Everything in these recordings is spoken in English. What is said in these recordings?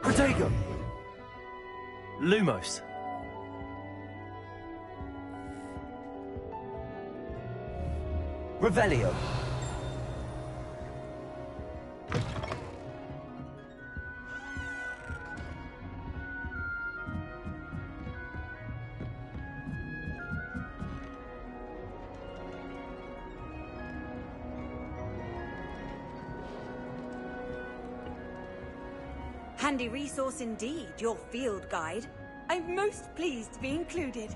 Protego! Lumos. Revelio. Handy resource indeed, your field guide. I'm most pleased to be included.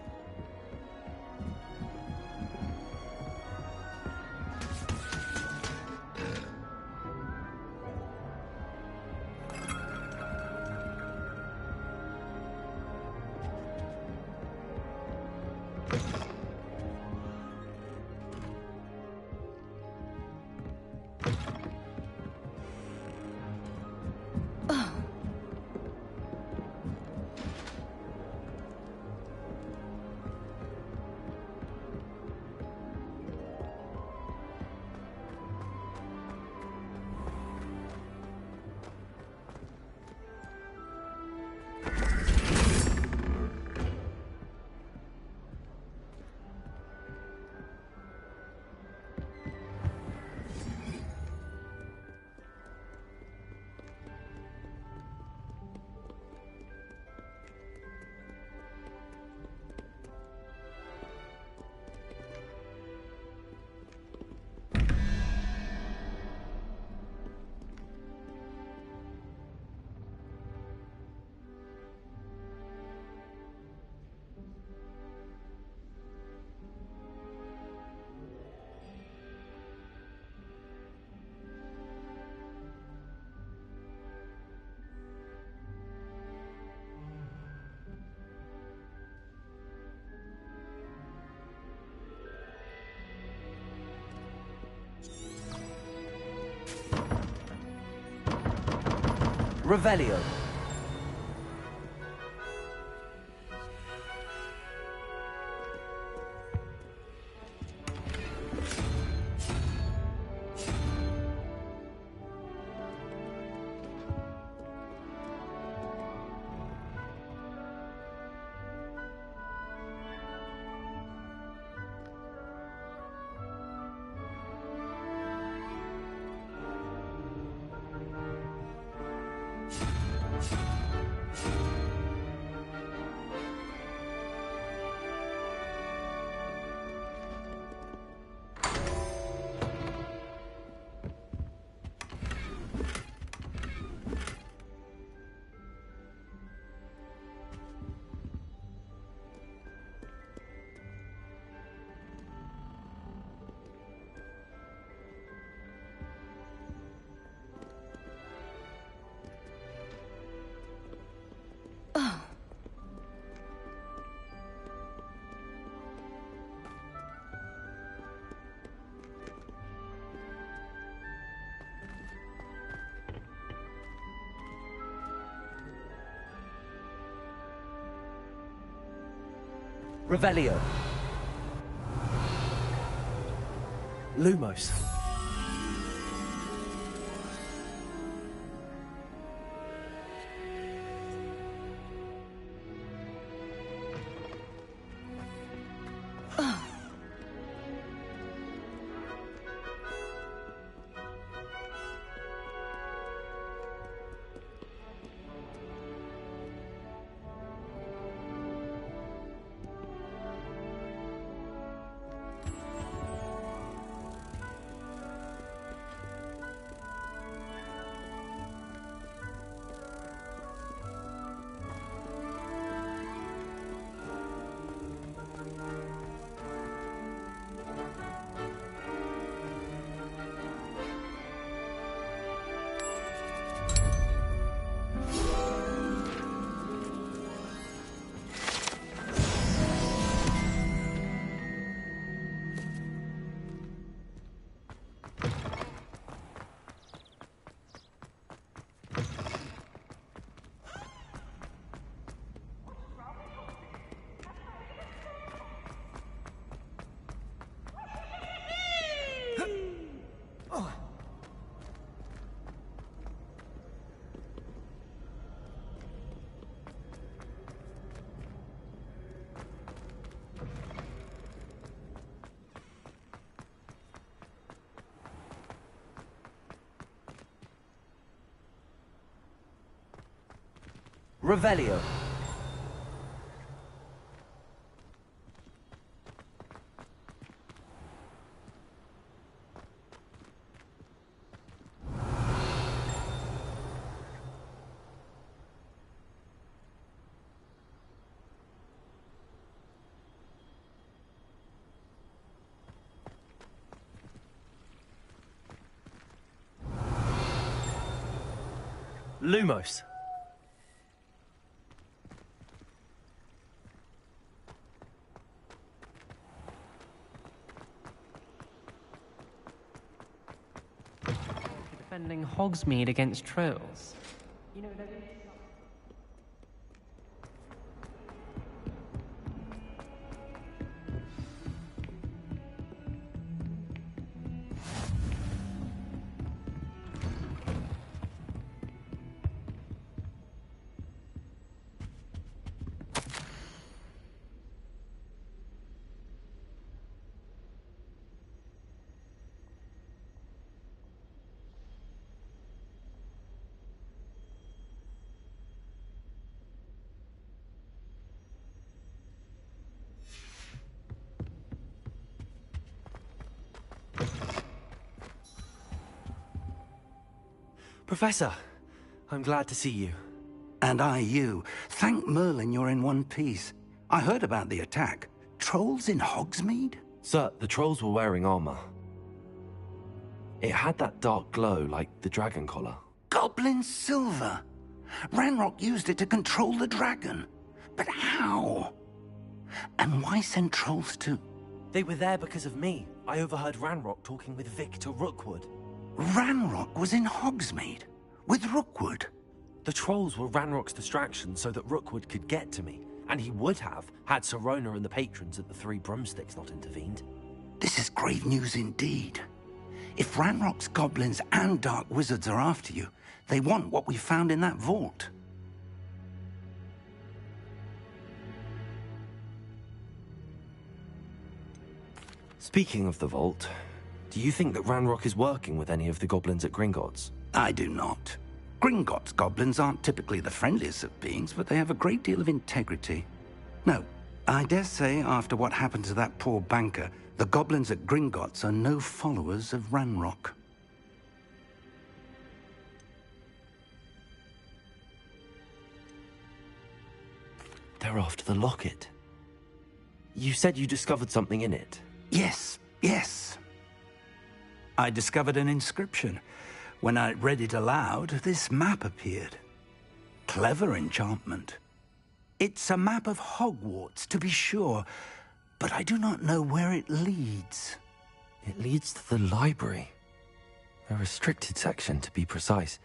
Revelio. Revelio. Lumos. Revelio. Lumos. Defending Hogsmeade against trolls. You know, Professor, I'm glad to see you. And I you. Thank Merlin you're in one piece. I heard about the attack. Trolls in Hogsmeade? Sir, the trolls were wearing armor. It had that dark glow like the dragon collar. Goblin silver. Ranrock used it to control the dragon. But how? And why send trolls to... They were there because of me. I overheard Ranrock talking with Victor Rookwood. Ranrock was in Hogsmeade? With Rookwood? The trolls were Ranrock's distraction so that Rookwood could get to me. And he would have, had Sirona and the patrons at the Three Broomsticks not intervened. This is grave news indeed. If Ranrock's goblins and dark wizards are after you, they want what we found in that vault. Speaking of the vault, do you think that Ranrock is working with any of the goblins at Gringotts? I do not. Gringotts goblins aren't typically the friendliest of beings, but they have a great deal of integrity. No, I dare say after what happened to that poor banker, the goblins at Gringotts are no followers of Ranrock. They're after the locket. You said you discovered something in it. Yes, yes. I discovered an inscription. When I read it aloud, this map appeared. Clever enchantment. It's a map of Hogwarts, to be sure, but I do not know where it leads. It leads to the library. A restricted section, to be precise,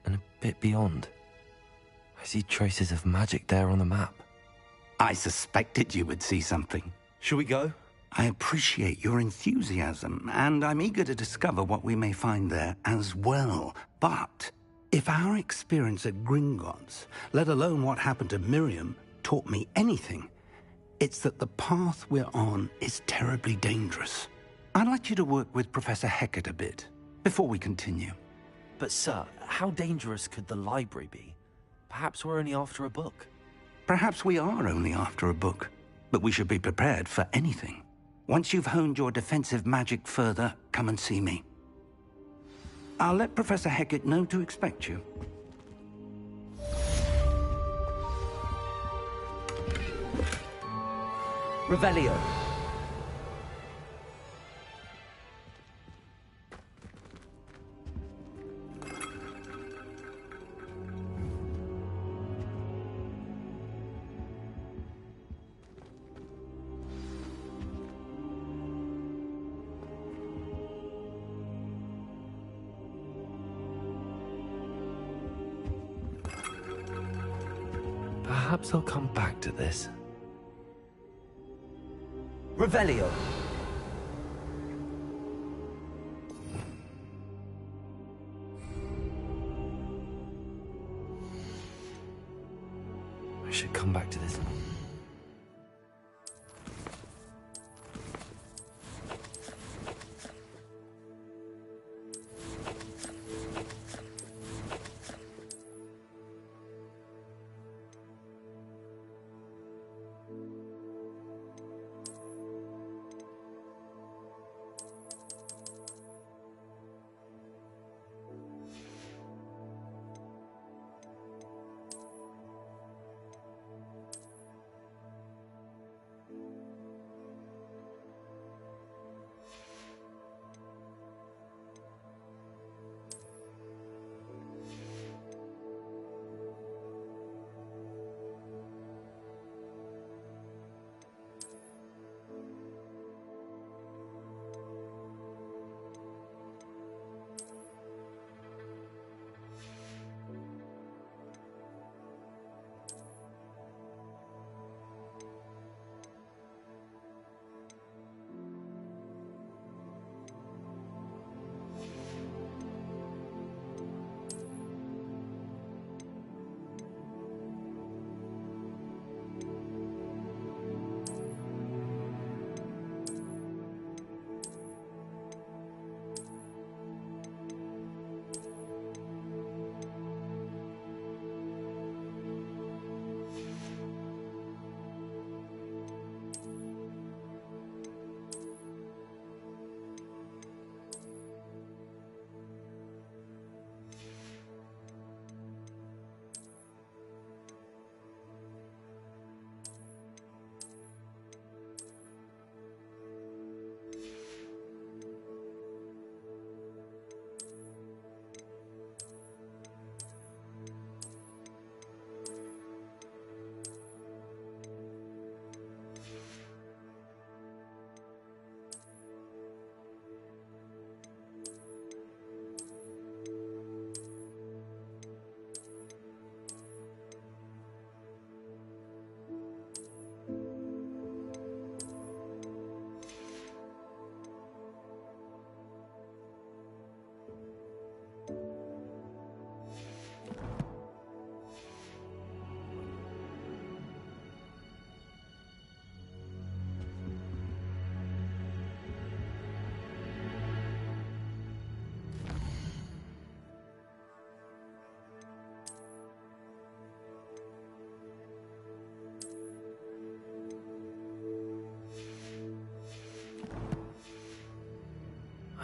and a bit beyond. I see traces of magic there on the map. I suspected you would see something. Shall we go? I appreciate your enthusiasm, and I'm eager to discover what we may find there as well. But if our experience at Gringotts, let alone what happened to Miriam, taught me anything, it's that the path we're on is terribly dangerous. I'd like you to work with Professor Hecat a bit, before we continue. But sir, how dangerous could the library be? Perhaps we're only after a book. Perhaps we are only after a book, but we should be prepared for anything. Once you've honed your defensive magic further, come and see me. I'll let Professor Hecat know to expect you. Revelio. Perhaps I'll come back to this. Revelio. I should come back to this.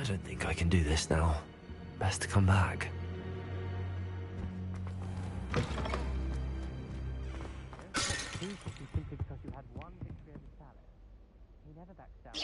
I don't think I can do this now. Best to come back. Simply because you had one victory over Salad. He never backs down.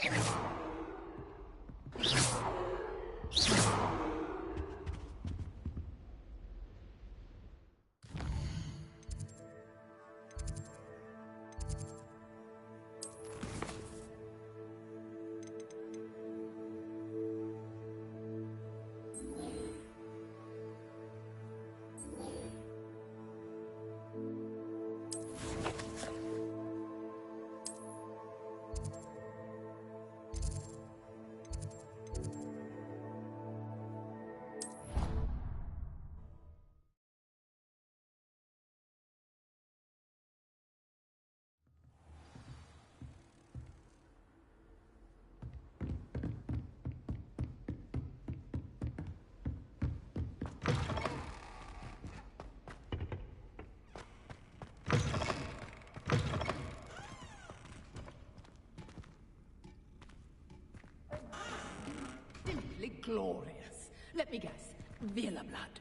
Simply glorious. Let me guess. Villa blood.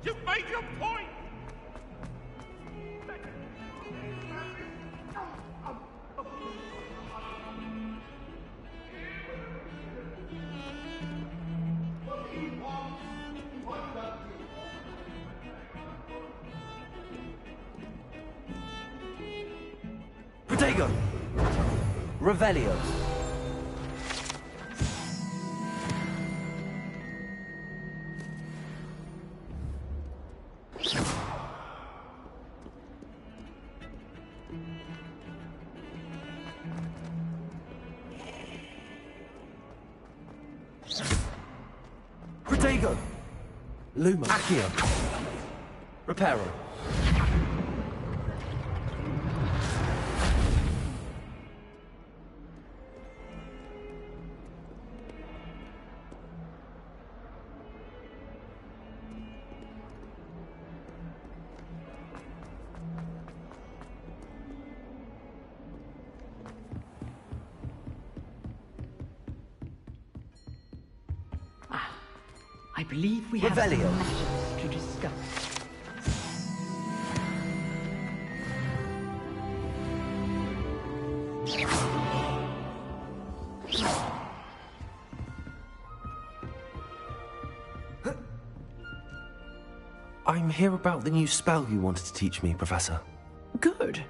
You've made your point! Protego! Revelio! Protego! Luma! Accio! Reparo! I believe we have Revelio. some matters to discuss. I'm here about the new spell you wanted to teach me, Professor. Good.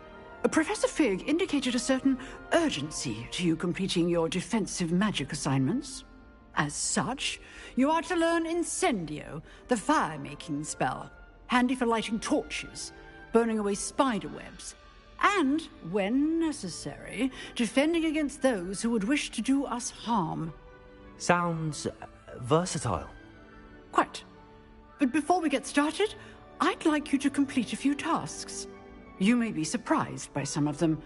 Professor Fig indicated a certain urgency to you completing your defensive magic assignments. As such, you are to learn Incendio, the fire-making spell, handy for lighting torches, burning away spider webs, and, when necessary, defending against those who would wish to do us harm. Sounds versatile. Quite. But before we get started, I'd like you to complete a few tasks. You may be surprised by some of them.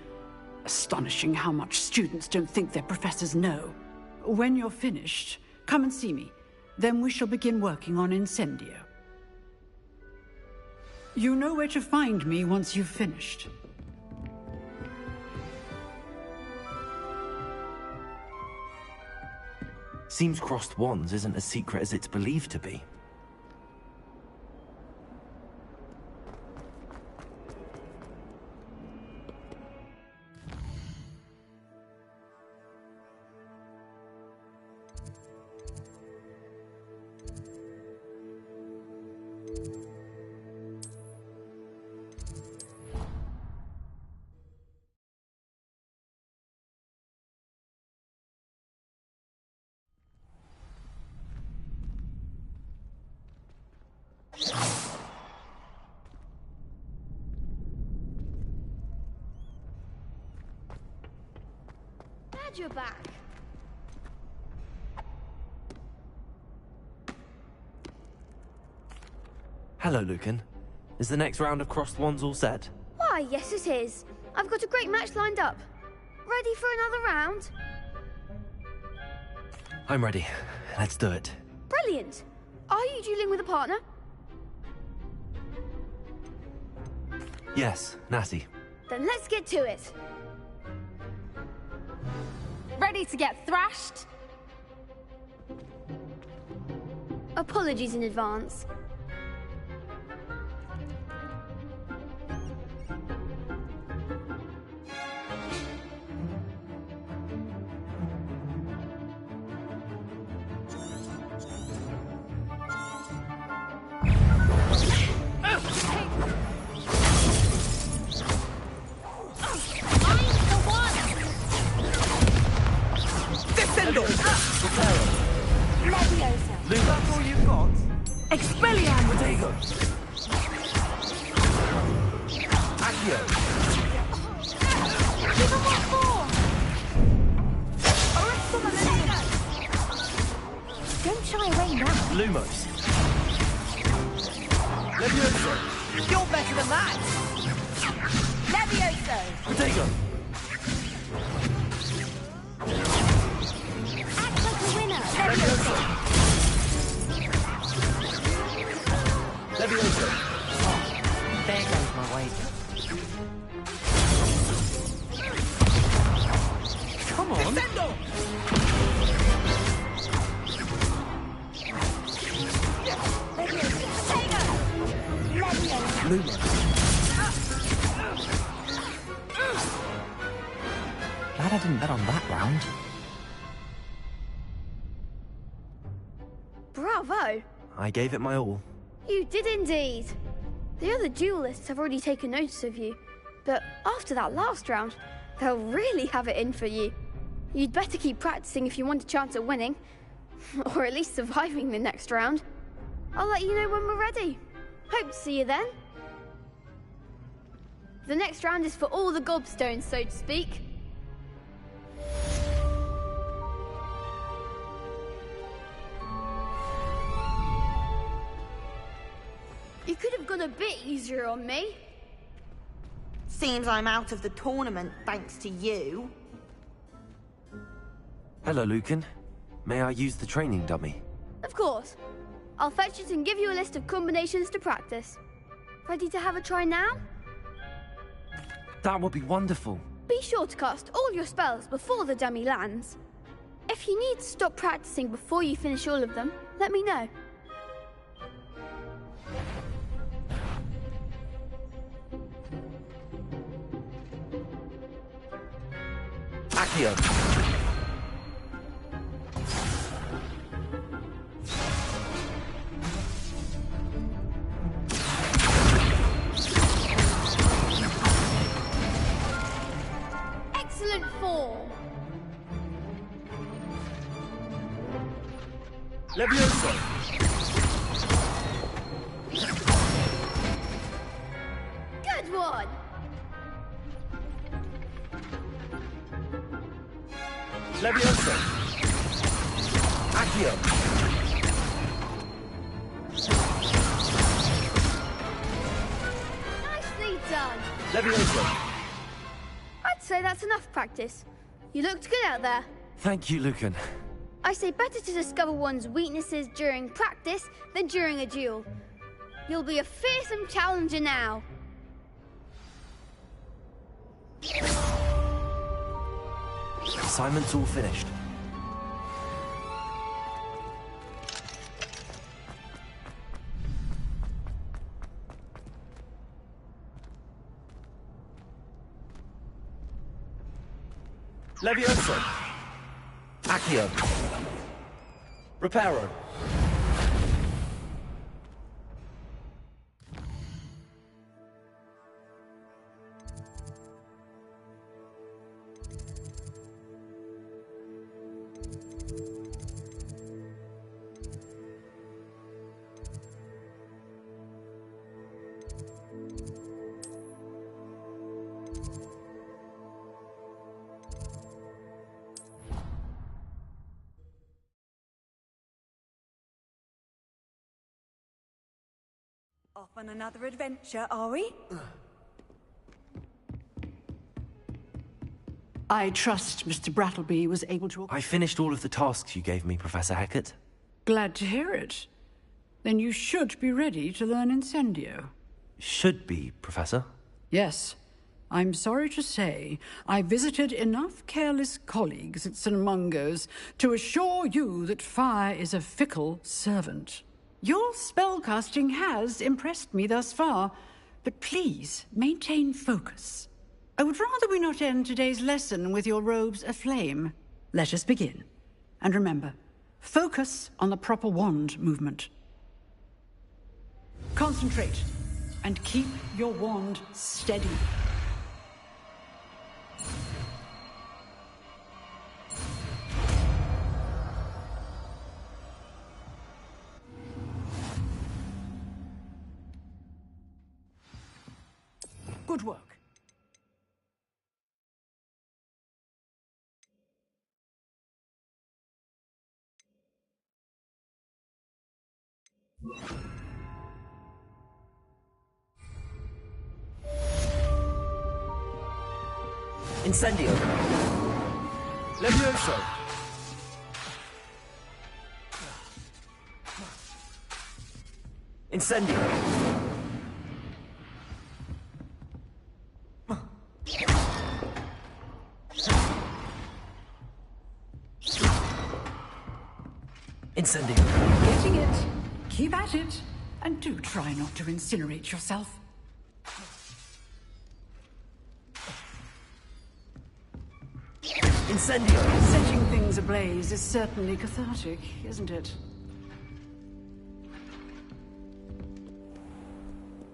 Astonishing how much students don't think their professors know. When you're finished, come and see me. Then we shall begin working on Incendio. You know where to find me once you've finished. Seems crossed wands isn't as secret as it's believed to be. glad you're back. Hello, Lucan. Is the next round of crossed wands all set? Why, yes it is. I've got a great match lined up. Ready for another round? I'm ready. Let's do it. Brilliant. Are you dueling with a partner? Yes, Natty. Then let's get to it. Ready to get thrashed? Apologies in advance. Glad I didn't bet on that round. Bravo! I gave it my all. You did indeed. The other duelists have already taken notice of you, but after that last round, they'll really have it in for you. You'd better keep practicing if you want a chance at winning, or at least surviving the next round. I'll let you know when we're ready. Hope to see you then. The next round is for all the gobstones, so to speak. You could have gone a bit easier on me. Seems I'm out of the tournament thanks to you. Hello, Lucan. May I use the training dummy? Of course. I'll fetch it and give you a list of combinations to practice. Ready to have a try now? That would be wonderful. Be sure to cast all your spells before the dummy lands. If you need to stop practicing before you finish all of them, let me know. Accio. Excellent form. Levioso. Good one. Levioso. Accio. Nicely done. Levioso. I'd say that's enough practice. You looked good out there. Thank you, Lucan. I say better to discover one's weaknesses during practice than during a duel. You'll be a fearsome challenger now. Assignment's all finished. Levioso. Accio. Reparo. Off on another adventure, are we? I trust Mr. Brattleby was able to... I finished all of the tasks you gave me, Professor Hecat. Glad to hear it. Then you should be ready to learn Incendio. Should be, Professor. Yes. I'm sorry to say, I visited enough careless colleagues at St. Mungo's to assure you that fire is a fickle servant. Your spellcasting has impressed me thus far, but please maintain focus. I would rather we not end today's lesson with your robes aflame. Let us begin. And remember, focus on the proper wand movement. Concentrate, and keep your wand steady. Good work. Incendio. Levioso. Incendio. Incendio. Getting it. Keep at it. And do try not to incinerate yourself. Incendio. Setting things ablaze is certainly cathartic, isn't it?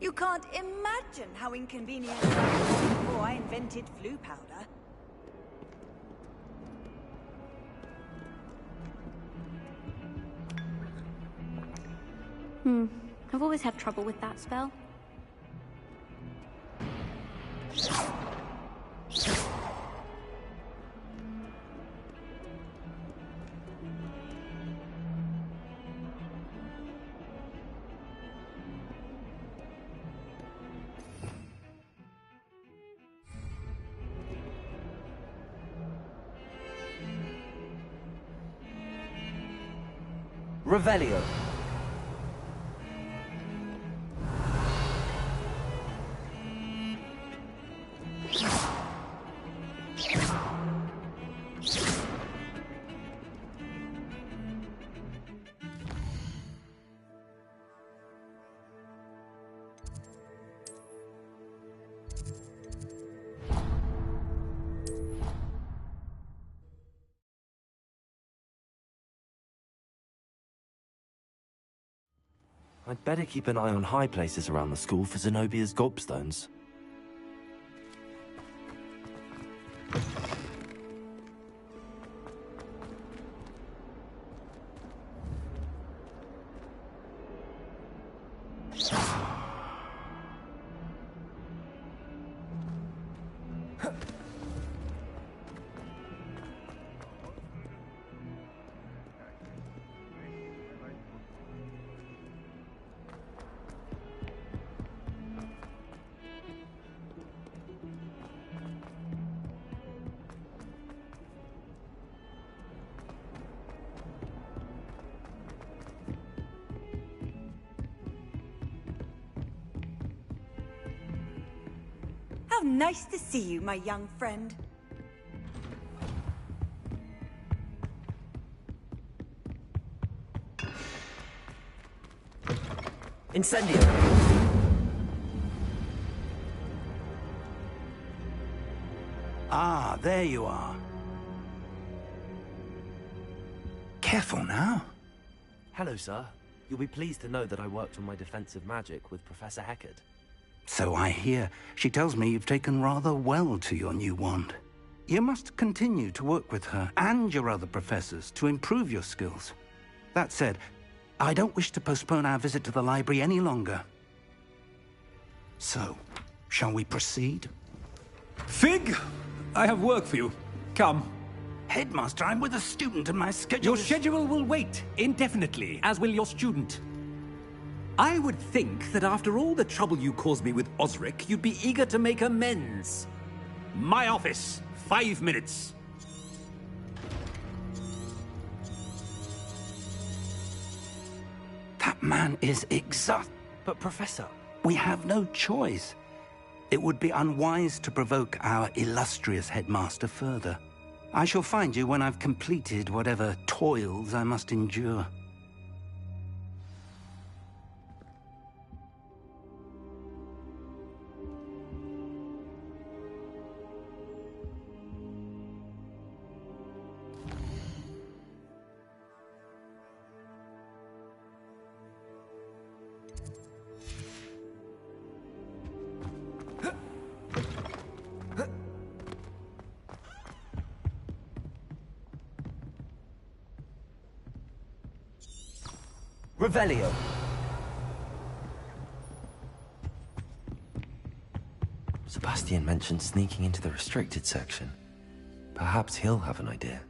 You can't imagine how inconvenient it was before I invented flue powder. I've always had trouble with that spell. Revelio. I'd better keep an eye on high places around the school for Zenobia's gobstones. How nice to see you, my young friend. Incendio. Ah, there you are. Careful now. Hello, sir. You'll be pleased to know that I worked on my defensive magic with Professor Hecat. So I hear. She tells me you've taken rather well to your new wand. You must continue to work with her and your other professors to improve your skills. That said, I don't wish to postpone our visit to the library any longer. So, shall we proceed? Fig, I have work for you. Come. Headmaster, I'm with a student and my schedule Your schedule will wait indefinitely, as will your student. I would think that after all the trouble you caused me with Osric, you'd be eager to make amends. My office. 5 minutes. That man is exhausted. But Professor... We have no choice. It would be unwise to provoke our illustrious headmaster further. I shall find you when I've completed whatever toils I must endure. Revelio. Sebastian mentioned sneaking into the restricted section. Perhaps he'll have an idea.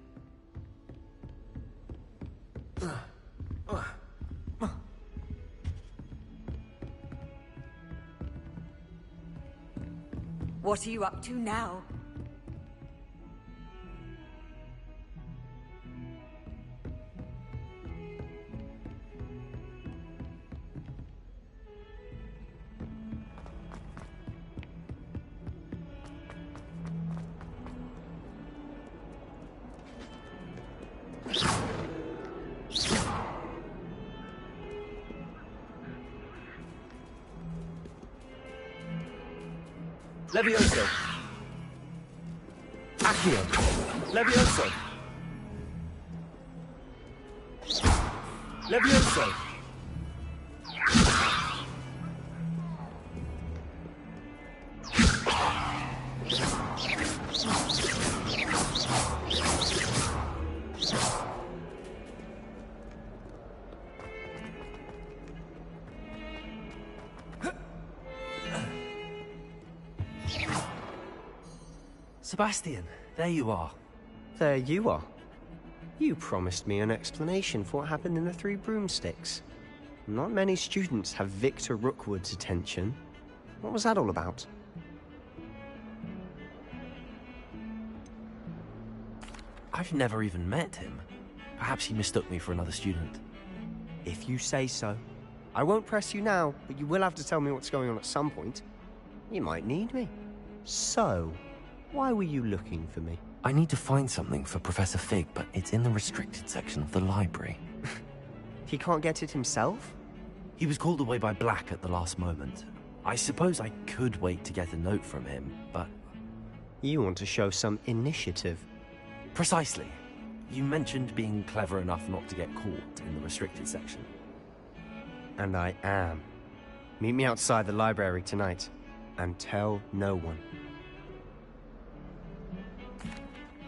What are you up to now? Levioso. Accio. Levioso. Levioso. Sebastian, there you are. There you are. You promised me an explanation for what happened in the Three Broomsticks. Not many students have Victor Rookwood's attention. What was that all about? I've never even met him. Perhaps he mistook me for another student. If you say so. I won't press you now, but you will have to tell me what's going on at some point. You might need me. So, why were you looking for me? I need to find something for Professor Fig, but it's in the restricted section of the library. He can't get it himself? He was called away by Black at the last moment. I suppose I could wait to get a note from him, but... You want to show some initiative. Precisely. You mentioned being clever enough not to get caught in the restricted section. And I am. Meet me outside the library tonight, and tell no one.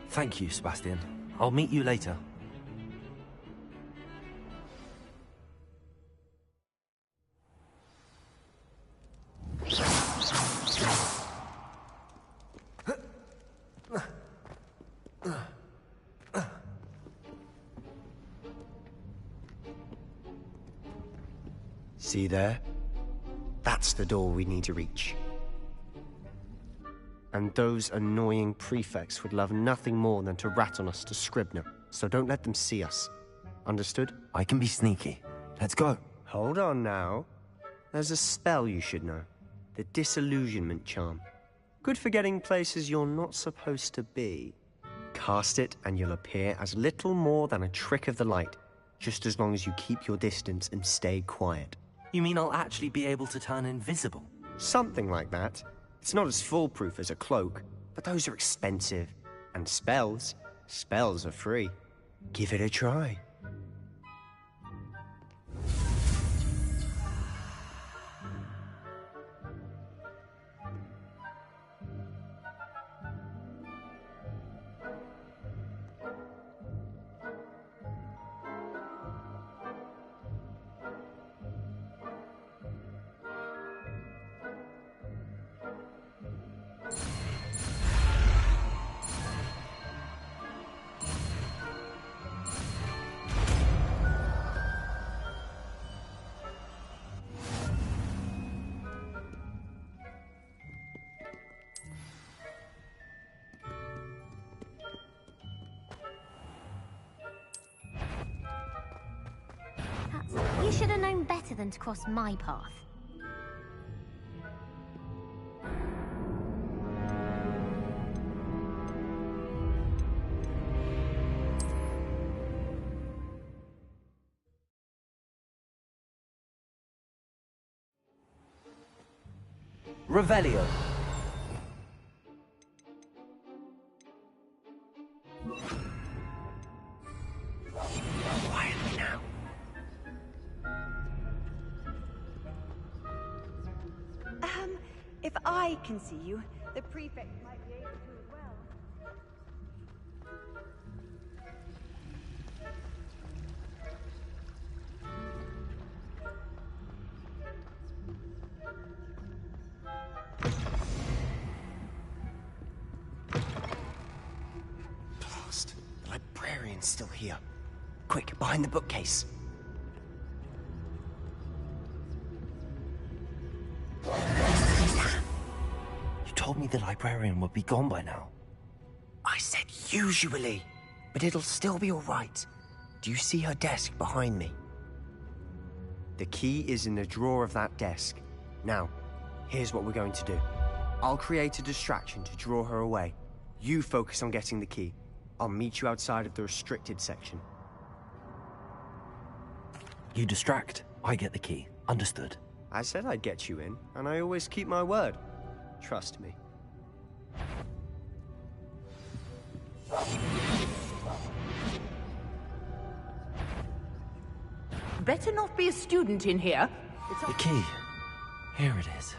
Thank you, Sebastian. I'll meet you later. See there? That's the door we need to reach. And those annoying prefects would love nothing more than to rat on us to Scribner, so don't let them see us. Understood? I can be sneaky. Let's go. Hold on now. There's a spell you should know. The Disillusionment Charm. Good for getting places you're not supposed to be. Cast it and you'll appear as little more than a trick of the light, just as long as you keep your distance and stay quiet. You mean I'll actually be able to turn invisible? Something like that. It's not as foolproof as a cloak, but those are expensive. And spells are free. Give it a try. should have known better than to cross my path. Revelio. Quietly now. If I can see you, the prefect might be able to as well. Blast. The librarian's still here. Quick, behind the bookcase. You told me the librarian would be gone by now. I said usually, but it'll still be all right. Do you see her desk behind me? The key is in the drawer of that desk. Now, here's what we're going to do. I'll create a distraction to draw her away. You focus on getting the key. I'll meet you outside of the restricted section. You distract, I get the key. Understood. I said I'd get you in, and I always keep my word. Trust me. Better not be a student in here. The key. Here it is.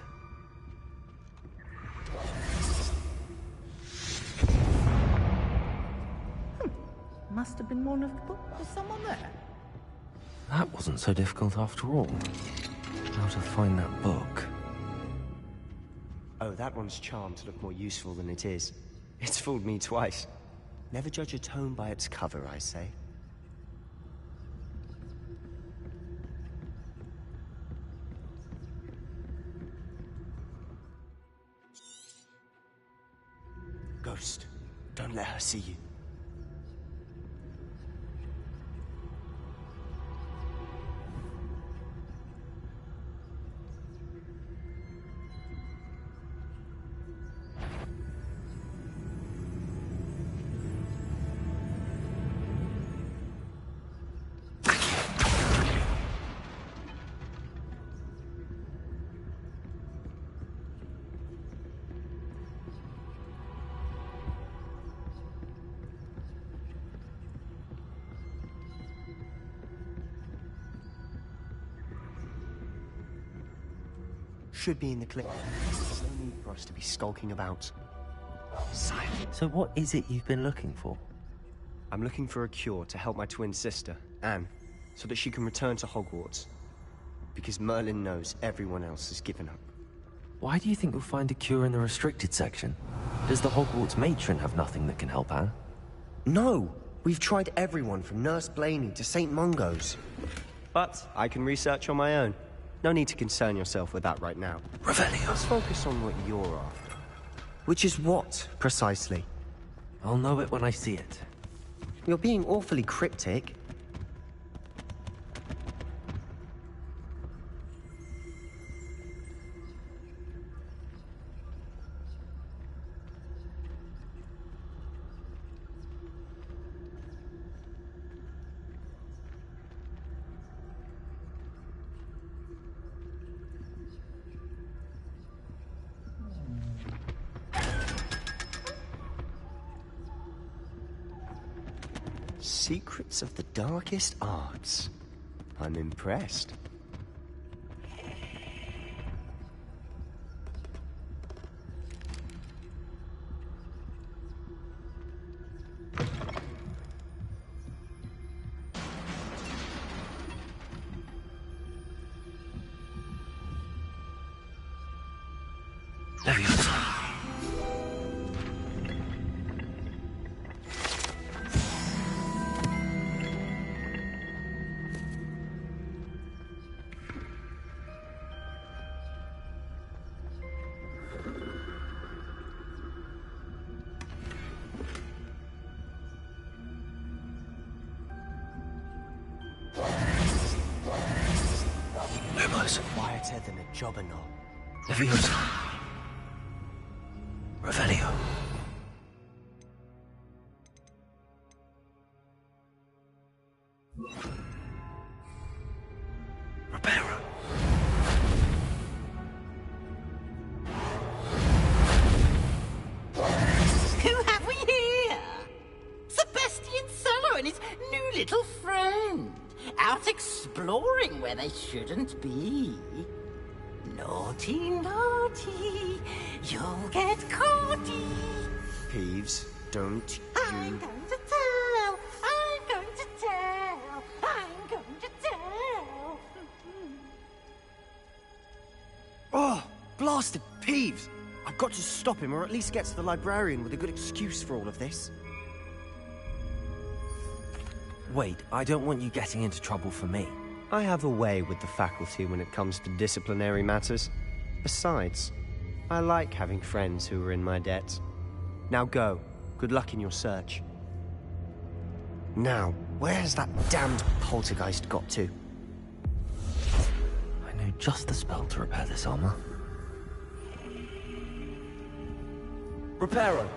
Must have been one of the books. Was someone there? That wasn't so difficult after all. How to find that book. Oh, that one's charmed to look more useful than it is. It's fooled me twice. Never judge a tome by its cover, I say. Ghost, don't let her see you. Should be in the clip. There's no need for us to be skulking about. Silent. So what is it you've been looking for? I'm looking for a cure to help my twin sister, Anne, so that she can return to Hogwarts. Because Merlin knows everyone else has given up. Why do you think we'll find a cure in the restricted section? Does the Hogwarts matron have nothing that can help Anne? No! We've tried everyone from Nurse Blaney to St. Mungo's. But I can research on my own. No need to concern yourself with that right now. Revelio. Let's focus on what you're after. Which is what, precisely? I'll know it when I see it. You're being awfully cryptic. Secrets of the darkest arts. I'm impressed. better than a jobberknoll. Leviosa. Revelio. Reparo. Who have we here? Sebastian Cello and his new little friend. Out exploring where they shouldn't be. Naughty, naughty, you'll get caughty. Peeves, don't I'm you... going to tell, I'm going to tell, I'm going to tell. Oh, blasted Peeves! I've got to stop him, or at least get to the librarian with a good excuse for all of this. Wait, I don't want you getting into trouble for me. I have a way with the faculty when it comes to disciplinary matters. Besides, I like having friends who are in my debt. Now go. Good luck in your search. Now, where has that damned poltergeist got to? I know just the spell to repair this armor. Reparo!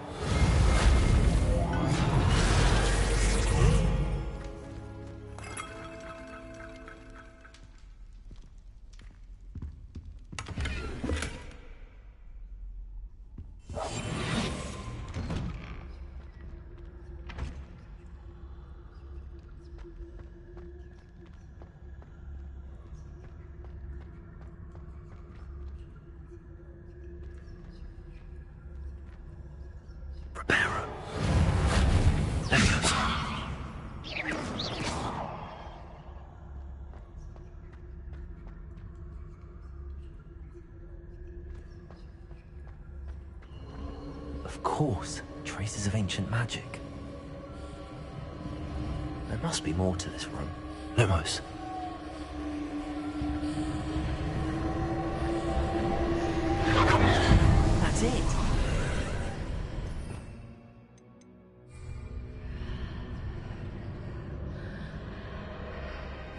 Of course, traces of ancient magic. There must be more to this room. Lumos. That's it!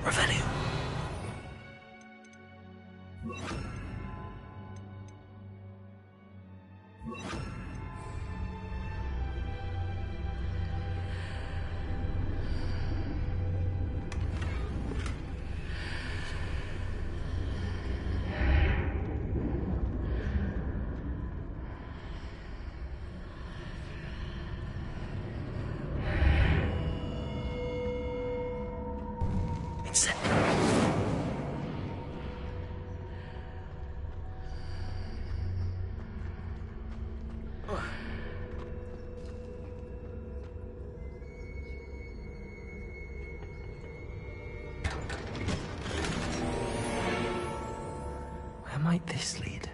Revelio. Where might this lead?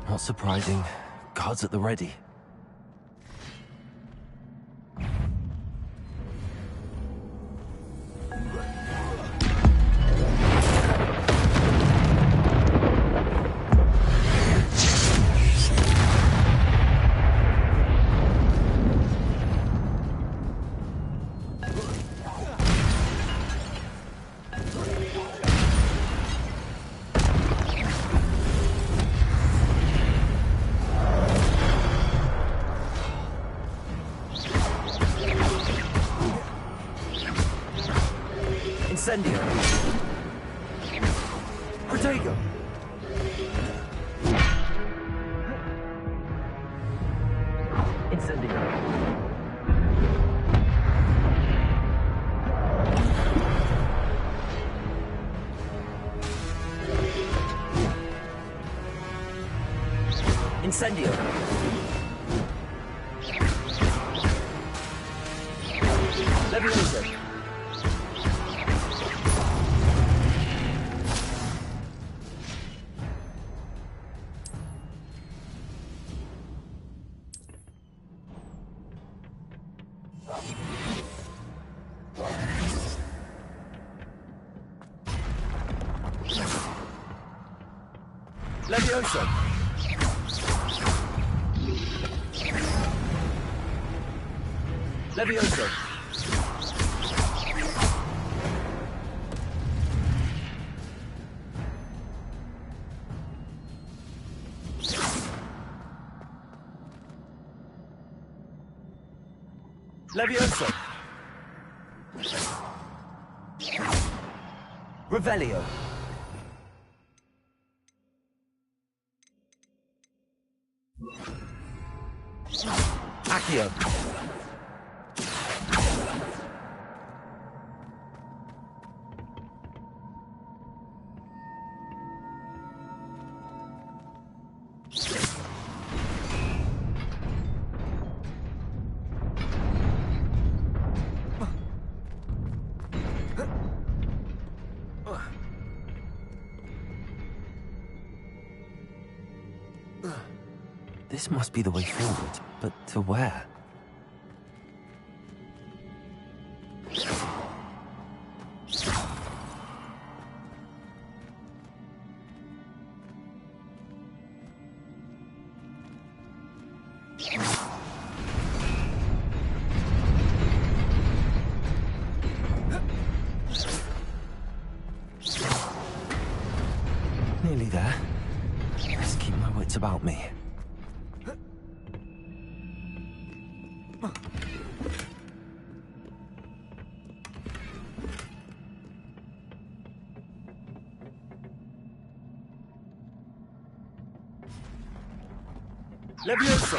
Not surprising. Guards at the ready. Incendio. Protego. Incendio. Incendio. Leviosa. Levioso! Levioso! Levioso! Revelio! Accio! This must be the way forward, but to where? Nearly there. Let's keep my wits about me. Levioso!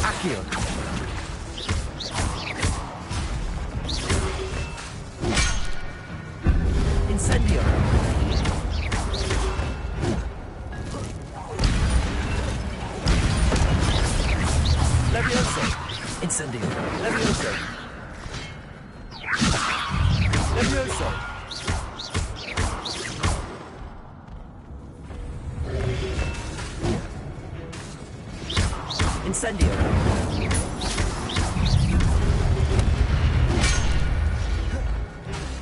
Accio! Incendio! Levioso! Incendio! Levioso! Levioso! Incendio!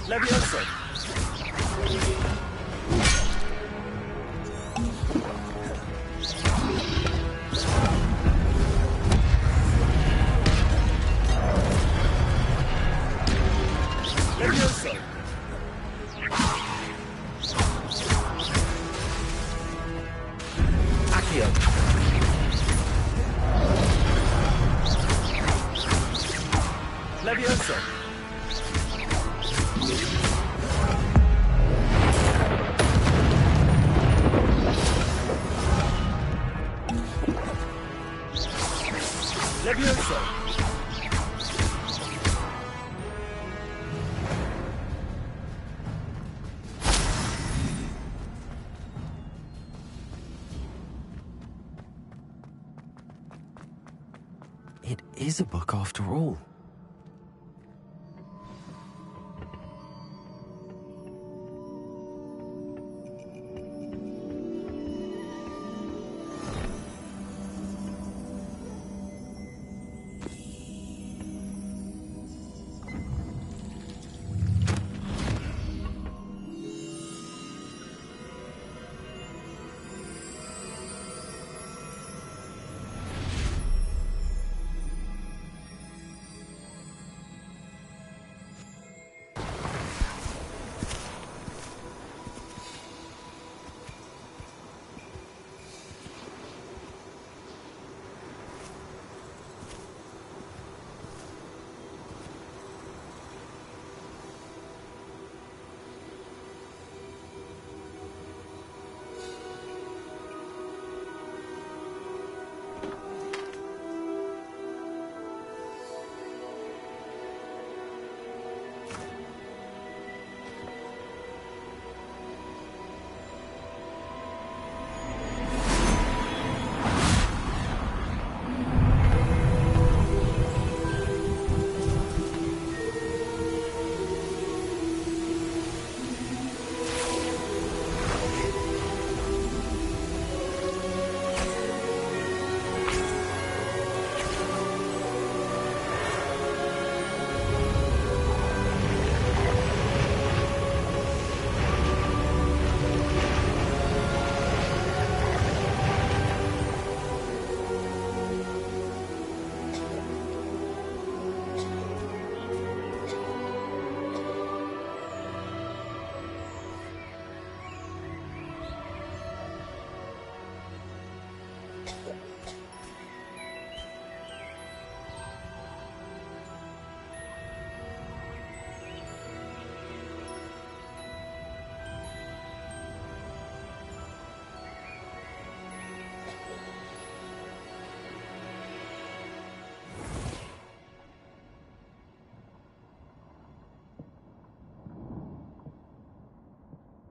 Levioso! Levioso! Accio! Levioso! Levioso! It is a book after all.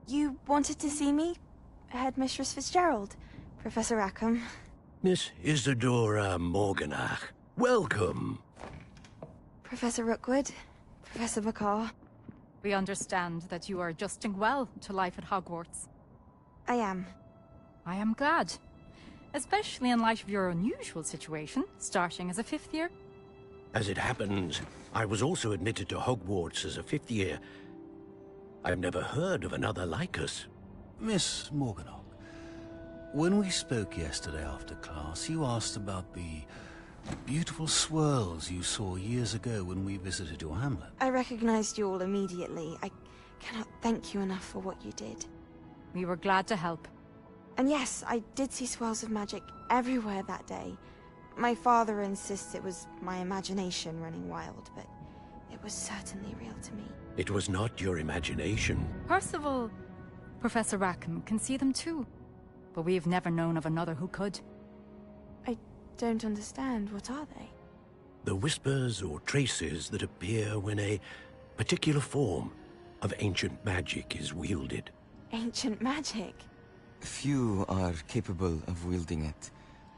You wanted to see me? Headmistress Fitzgerald, Professor Rackham. Miss Isadora Morganach, welcome. Professor Rookwood, Professor Bakar. We understand that you are adjusting well to life at Hogwarts. I am. I am glad. Especially in light of your unusual situation, starting as a 5th year. As it happens, I was also admitted to Hogwarts as a 5th year. I've never heard of another like us. Miss Morganach, when we spoke yesterday after class, you asked about the beautiful swirls you saw years ago when we visited your hamlet. I recognized you all immediately. I cannot thank you enough for what you did. We were glad to help. And yes, I did see swirls of magic everywhere that day. My father insists it was my imagination running wild, but it was certainly real to me. It was not your imagination. Percival, Professor Rackham can see them too. But we've never known of another who could. I don't understand. What are they? The whispers or traces that appear when a particular form of ancient magic is wielded. Ancient magic? Few are capable of wielding it.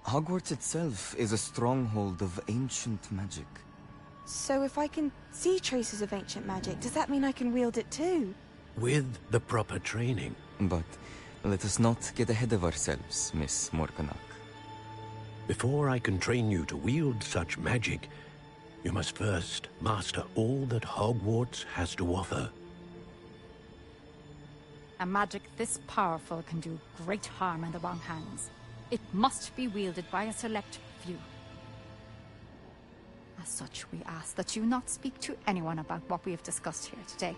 Hogwarts itself is a stronghold of ancient magic. So if I can see traces of ancient magic, does that mean I can wield it too? With the proper training. But let us not get ahead of ourselves, Miss Morganach. Before I can train you to wield such magic, you must first master all that Hogwarts has to offer. A magic this powerful can do great harm in the wrong hands. It must be wielded by a select few. As such, we ask that you not speak to anyone about what we have discussed here today.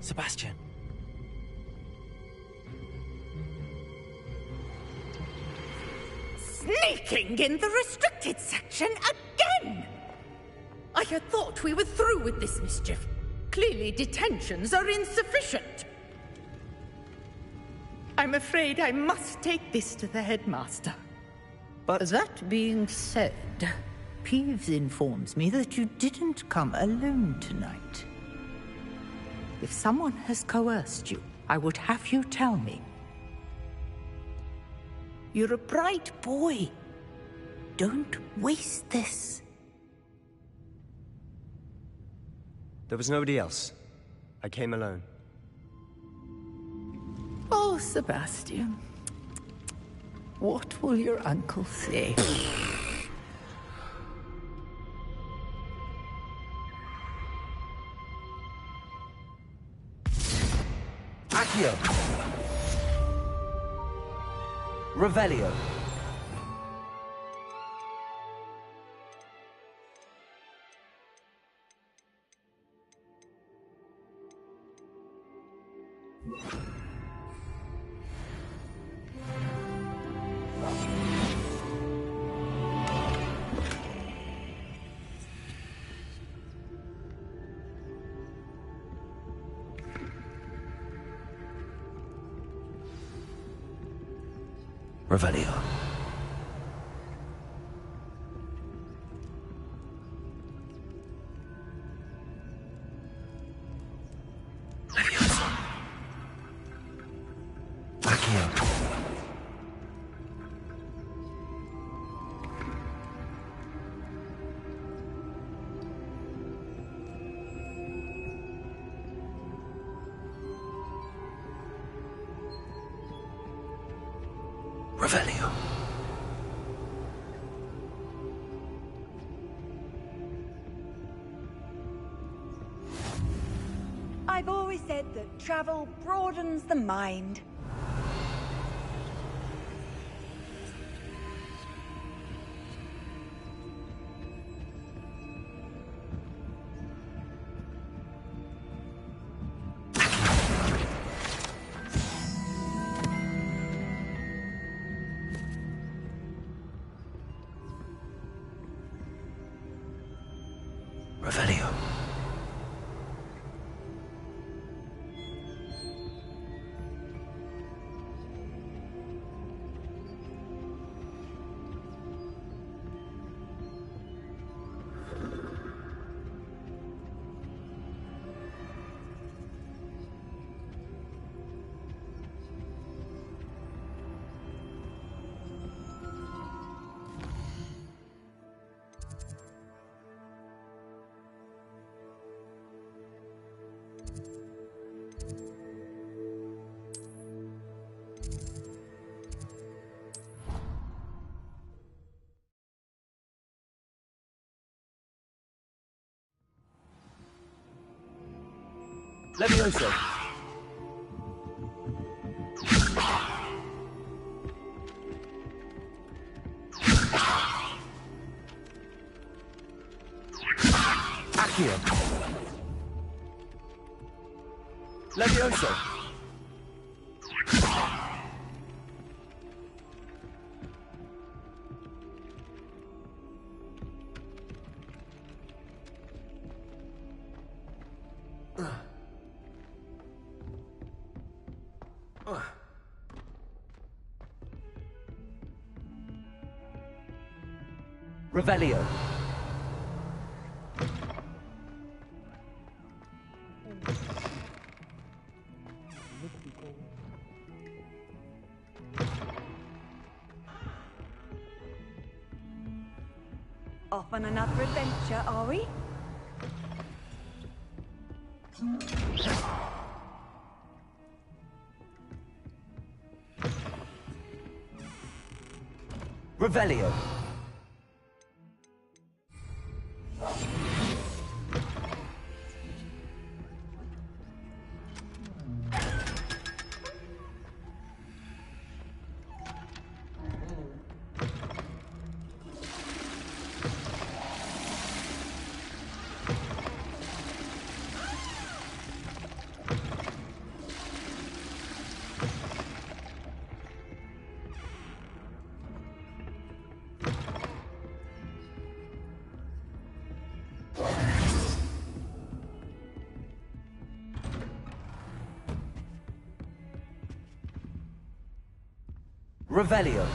Sebastian. Sneaking in the restricted section again! I had thought we were through with this mischief. Clearly detentions are insufficient. I'm afraid I must take this to the headmaster. But that being said, Peeves informs me that you didn't come alone tonight. If someone has coerced you, I would have you tell me. You're a bright boy. Don't waste this. There was nobody else. I came alone. Oh, Sebastian. What will your uncle say? Accio. Revelio. Revelio. Leviosa. Accio. Revelio. I've always said that travel broadens the mind. Revelio. Levioso! Accio! Levioso! Revelio. Off on another adventure, are we? Revelio. Revelio.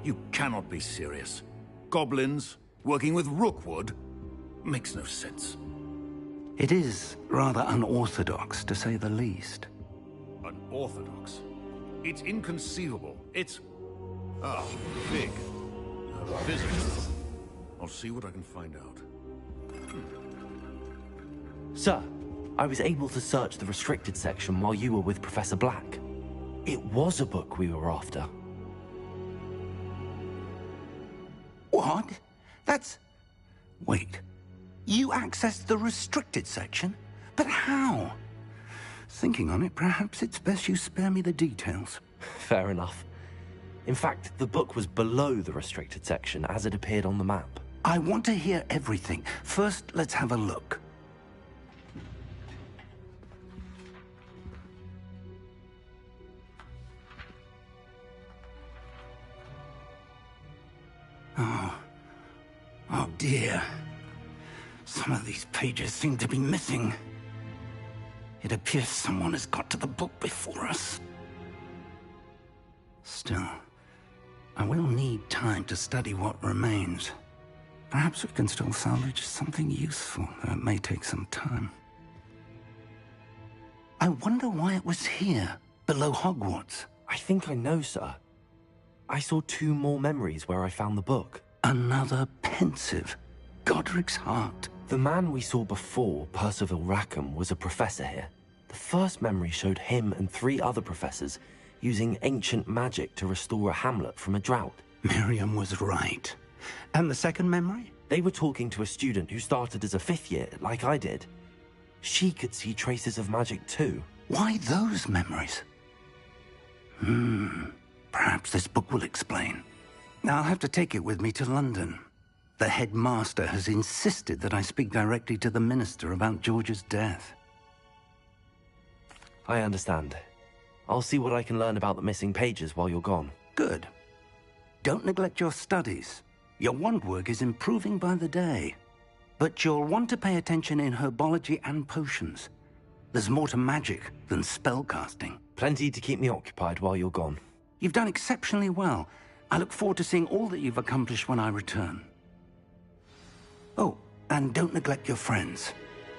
You cannot be serious. Goblins working with Rookwood? Makes no sense. It is rather unorthodox, to say the least. Unorthodox? It's inconceivable. It's... Ah, Fig. A visitor. I'll see what I can find out. Sir, I was able to search the restricted section while you were with Professor Black. It was a book we were after. What? That's... Wait. You accessed the restricted section? But how? Thinking on it, perhaps it's best you spare me the details. Fair enough. In fact, the book was below the restricted section as it appeared on the map. I want to hear everything. First, let's have a look. Oh dear. Some of these pages seem to be missing. It appears someone has got to the book before us. Still, I will need time to study what remains. Perhaps we can still salvage something useful, though it may take some time. I wonder why it was here, below Hogwarts. I think I know, sir. I saw 2 more memories where I found the book. Another pensive. Godric's heart. The man we saw before, Percival Rackham, was a professor here. The first memory showed him and 3 other professors using ancient magic to restore a hamlet from a drought. Miriam was right. And the second memory? They were talking to a student who started as a 5th year, like I did. She could see traces of magic too. Why those memories? Perhaps this book will explain. I'll have to take it with me to London. The headmaster has insisted that I speak directly to the minister about George's death. I understand. I'll see what I can learn about the missing pages while you're gone. Good. Don't neglect your studies. Your wand work is improving by the day. But you'll want to pay attention in herbology and potions. There's more to magic than spellcasting. Plenty to keep me occupied while you're gone. You've done exceptionally well. I look forward to seeing all that you've accomplished when I return. Oh, and don't neglect your friends.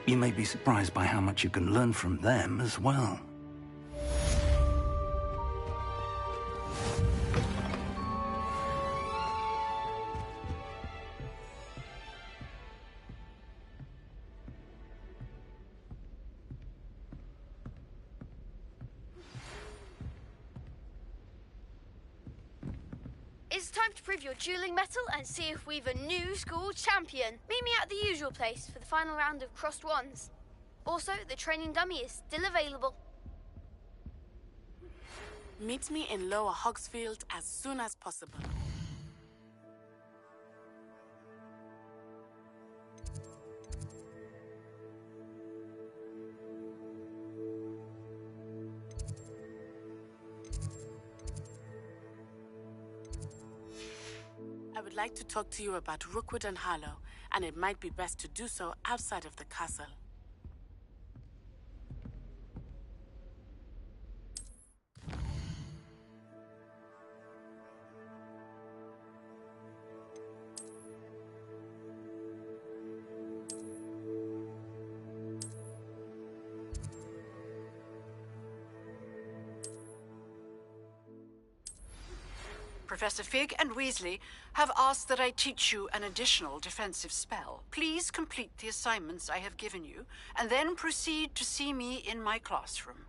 You may be surprised by how much you can learn from them as well. It's time to prove your dueling mettle and see if we've a new school champion. Meet me at the usual place for the final round of crossed wands. Also, the training dummy is still available. Meet me in Lower Hogsfield as soon as possible. I would like to talk to you about Rookwood and Harlow, and it might be best to do so outside of the castle. Professor Fig and Weasley have asked that I teach you an additional defensive spell. Please complete the assignments I have given you, and then proceed to see me in my classroom.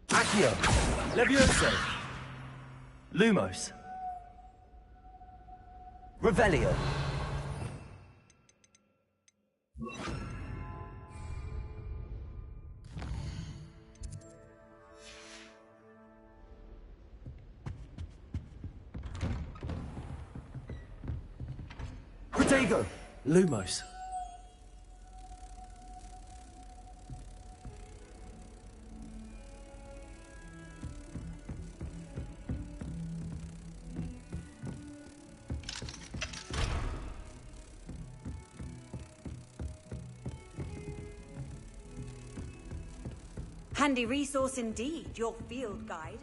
Accio! Levioso! Lumos! Revelio! Diagon! Lumos! Handy resource indeed, your field guide.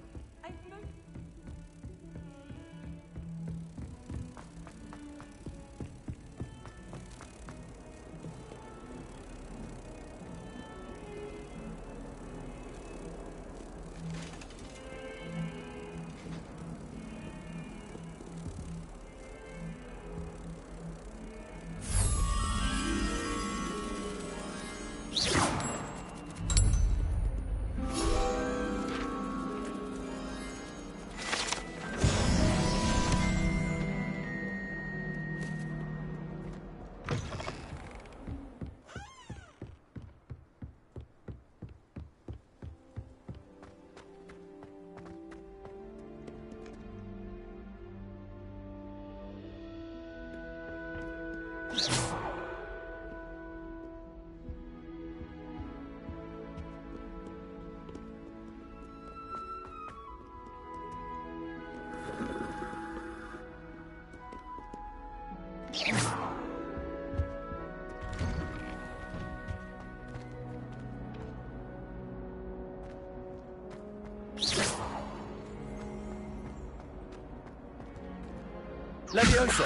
Levioso!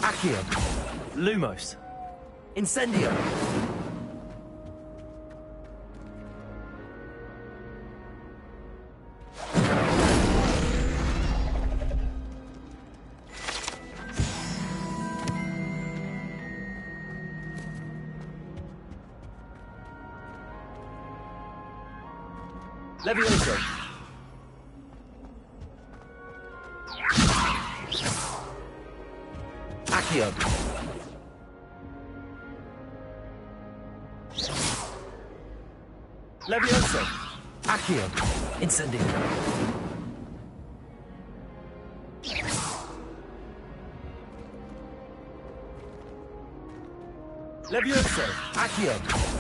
Accio! Lumos! Incendio! Levioso! Accio! Levioso! Accio! Incendio! Levioso! Accio!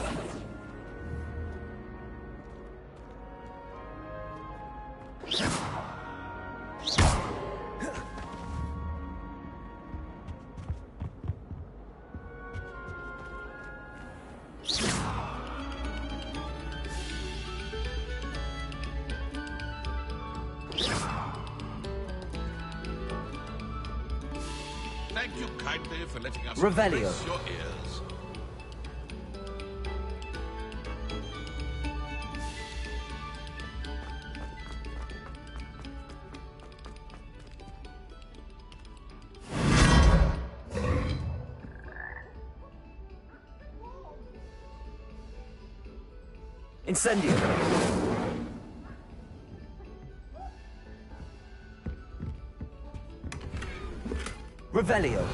Thank you kindly for letting us Revelio. grace your ears. Incendio. Revelio.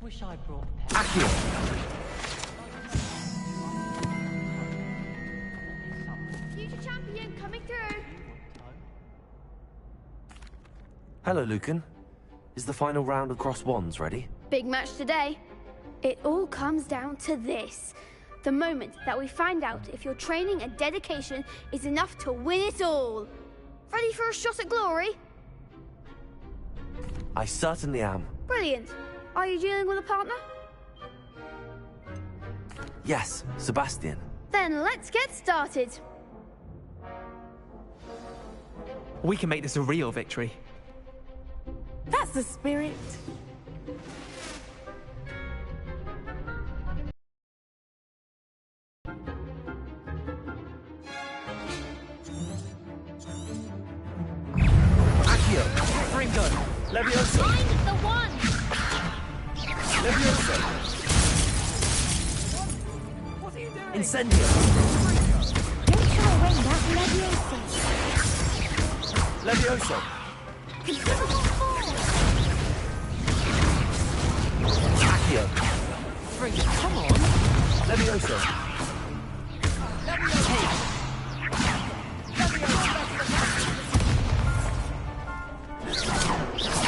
Wish I brought Accio. Future champion coming through. Hello, Lucan. Is the final round of Cross Wands ready? Big match today. It all comes down to this. The moment that we find out if your training and dedication is enough to win it all. Ready for a shot at glory? I certainly am. Brilliant. Are you dealing with a partner? Yes, Sebastian. Then let's get started. We can make this a real victory. That's the spirit. Accio. Ringo. Levioso. Find the one! Levioso. What are you doing? Incendio. Don't try to win that Leviosa. Levioso. Considerable fall! Accio. Ringo, come on. Levioso.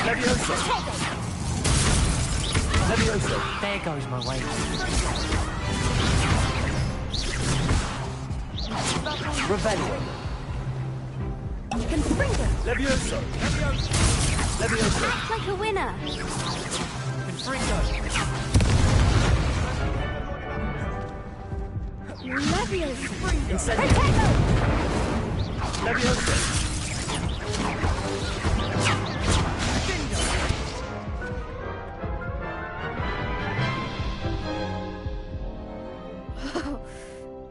Levioso. Levioso. There goes my way. Revelio. Confringo! Levioso. Levioso. Act like a winner! Confringo. Leviosa! Incendio. Protego! Levioso.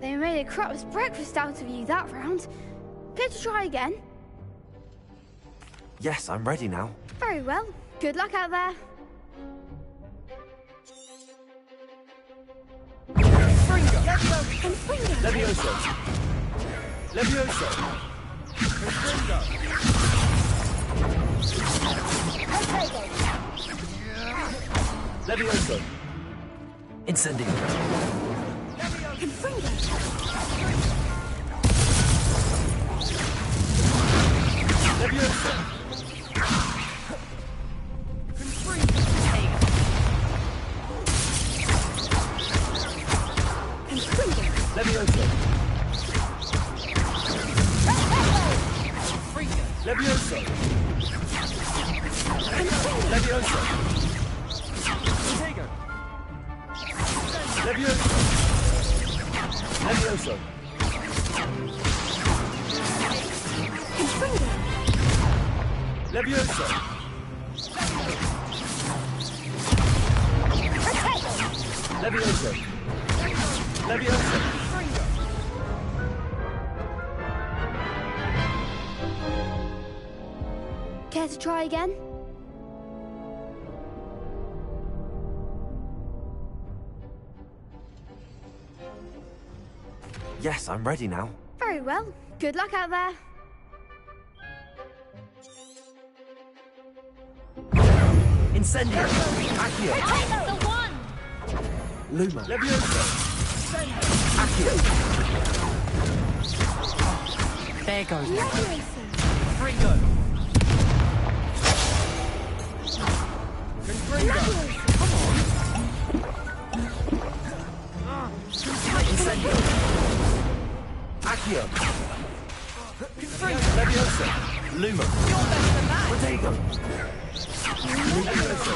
They made a crap's breakfast out of you that round. Care to try again? Yes, I'm ready now. Very well. Good luck out there. Confringo. Confringo! Levioso. Levioso. Confringo. Protego! Levioso. Incendio. Confringo! Levioso. Confringo! Levioso. Levioso. Levioso. Levioso. Levioso. Levioso! Levioso! Levioso! Care to try again? Yes, I'm ready now. Very well. Good luck out there. Incendio! Accio! Take the one! Luma! Levioso! Accio! There goes one. Levioso! Fringo! Confringo! Incendio! Accio! Levioso! Luma! You're better than that! Protego! Levioso!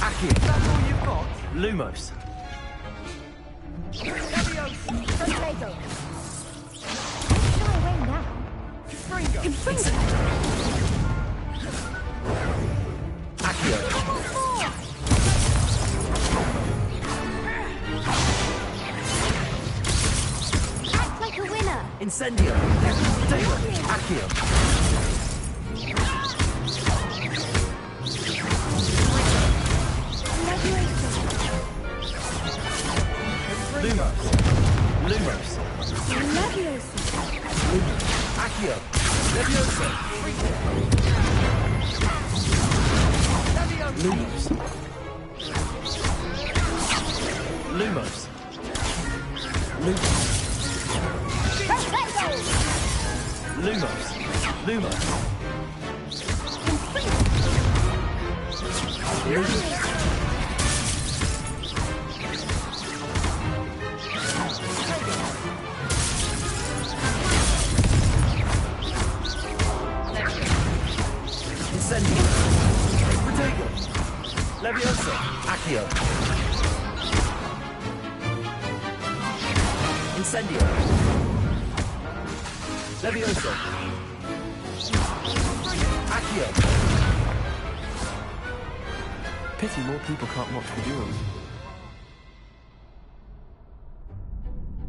Accio! That's all you've got? Lumos! Potato! Shy away now. Fringo! Accio! Act like a winner. Incendio! Protego! Accio! Lumos! Lumos! Levioso! Accio! Levioso! Lumos! Lumos! Lumos! Lumos! Lumos! Lumos! Incendio! Protego! Levioso! Accio! Incendio! Levioso! Accio! Pity more people can't watch the duels.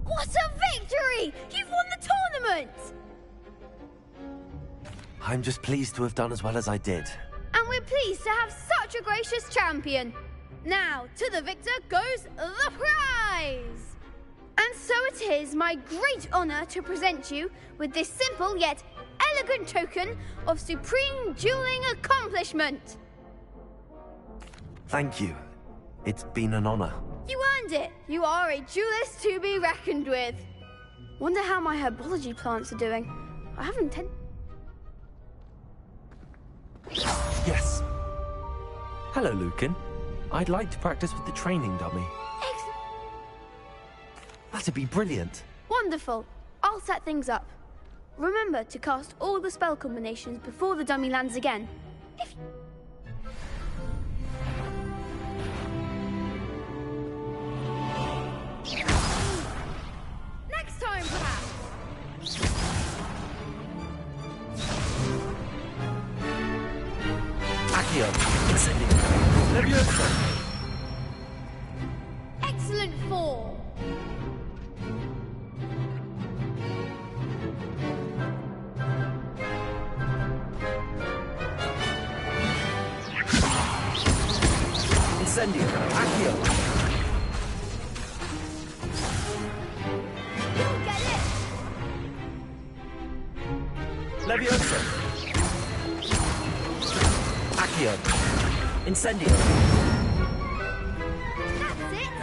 What a victory! You've won the tournament! I'm just pleased to have done as well as I did. And we're pleased to have such a gracious champion. Now, to the victor goes the prize! And so it is my great honor to present you with this simple yet elegant token of supreme dueling accomplishment. Thank you. It's been an honor. You earned it. You are a duelist to be reckoned with. Wonder how my herbology plants are doing. I haven't Yes. Hello, Lucan. I'd like to practice with the training dummy. That'd be brilliant. Wonderful. I'll set things up. Remember to cast all the spell combinations before the dummy lands again. Next time, perhaps. Accio! Incendio! Levioso! Excellent form. Incendio! Accio! You'll get it. Levioso! Accio! Incendio! That's it.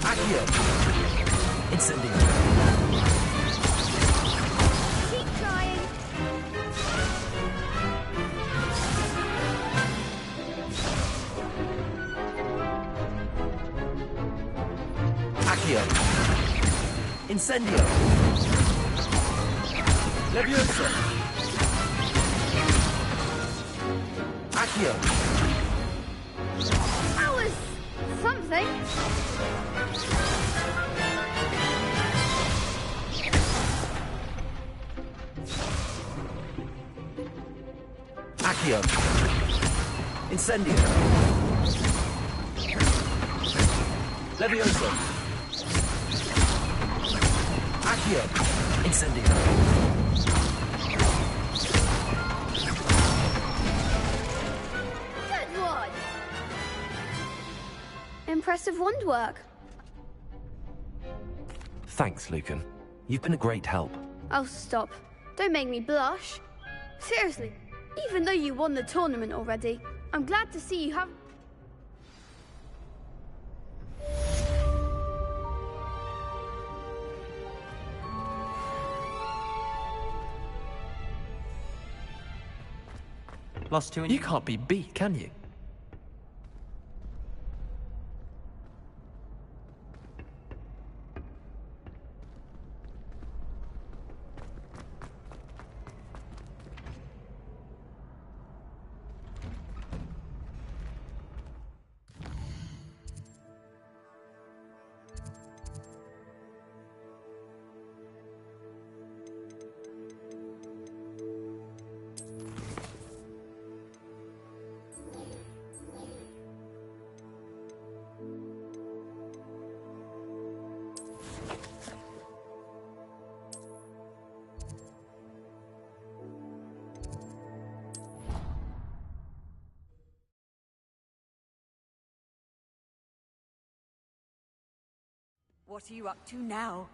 Accio! Incendio! Keep trying. Accio! Incendio! Levioso! Accio! That was something. Accio. Incendio. Levioso. Accio. Incendio. Good one! Impressive wand work. Thanks, Lucan. You've been a great help. Oh, stop. Don't make me blush. Seriously, even though you won the tournament already, I'm glad to see you have... Lost two. You can't be beat, can you? What are you up to now?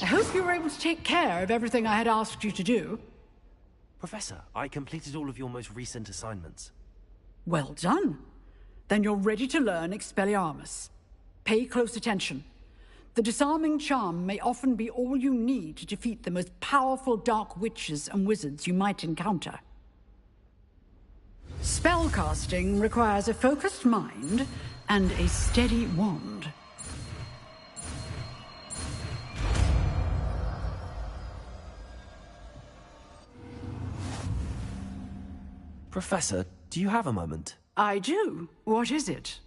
I hope you were able to take care of everything I had asked you to do. Professor, I completed all of your most recent assignments. Well done. Then you're ready to learn Expelliarmus. Pay close attention. The disarming charm may often be all you need to defeat the most powerful dark witches and wizards you might encounter. Spellcasting requires a focused mind and a steady wand. Professor, do you have a moment? I do. What is it?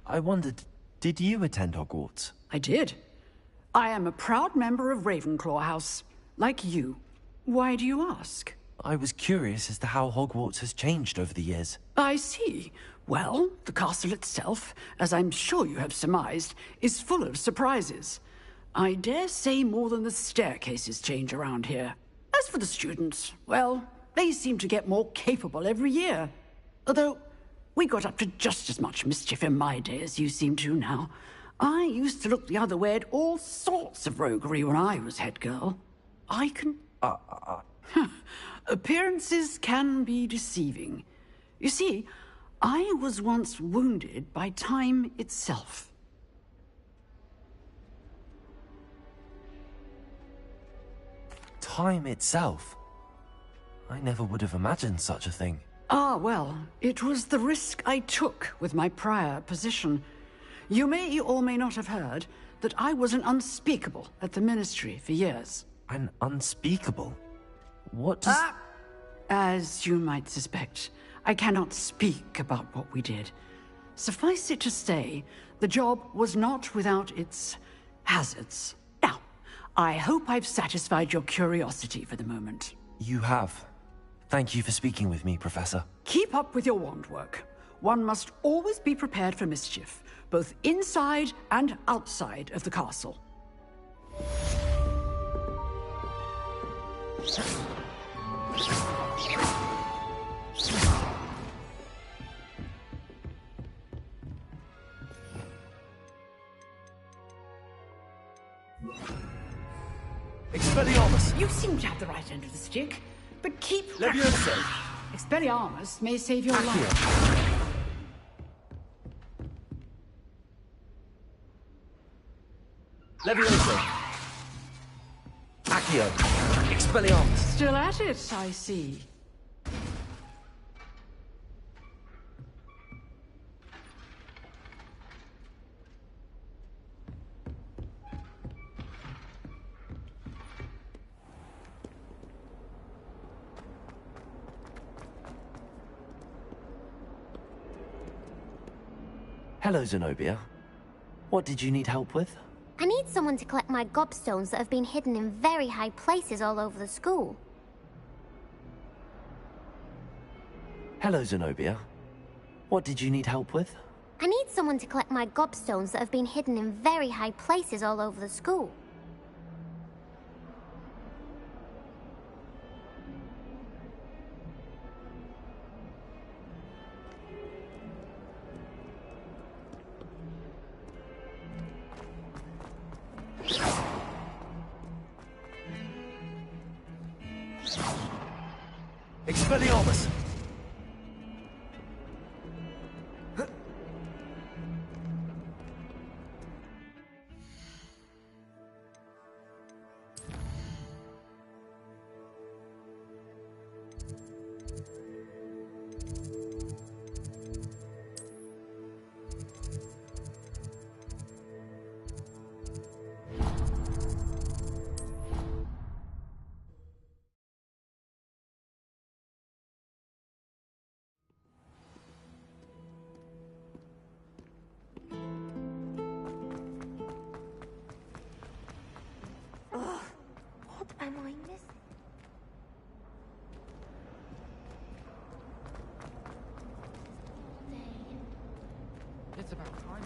I wondered, did you attend Hogwarts? I did. I am a proud member of Ravenclaw House, like you. Why do you ask? I was curious as to how Hogwarts has changed over the years. I see. Well, the castle itself, as I'm sure you have surmised, is full of surprises. I dare say more than the staircases change around here. As for the students, well, they seem to get more capable every year. Although, we got up to just as much mischief in my day as you seem to now. I used to look the other way at all sorts of roguery when I was head girl. I can... Appearances can be deceiving. You see, I was once wounded by time itself. Time itself? I never would have imagined such a thing. Ah, well, it was the risk I took with my prior position. You may or may not have heard that I was an unspeakable at the Ministry for years. An unspeakable? What does... As you might suspect, I cannot speak about what we did. Suffice it to say, the job was not without its hazards. Now, I hope I've satisfied your curiosity for the moment. You have. Thank you for speaking with me, Professor. Keep up with your wand work. One must always be prepared for mischief, both inside and outside of the castle. Expelliarmus! You seem to have the right end of the stick, but keep... Levioso! Expelliarmus may save your life. Levioso. Accio. Expelliarmus. Still at it, I see. Hello, Zenobia. What did you need help with? I need someone to collect my gobstones that have been hidden in very high places all over the school. Hello, Zenobia. What did you need help with? I need someone to collect my gobstones that have been hidden in very high places all over the school. Expelliarmus. What am I missing? It's about time.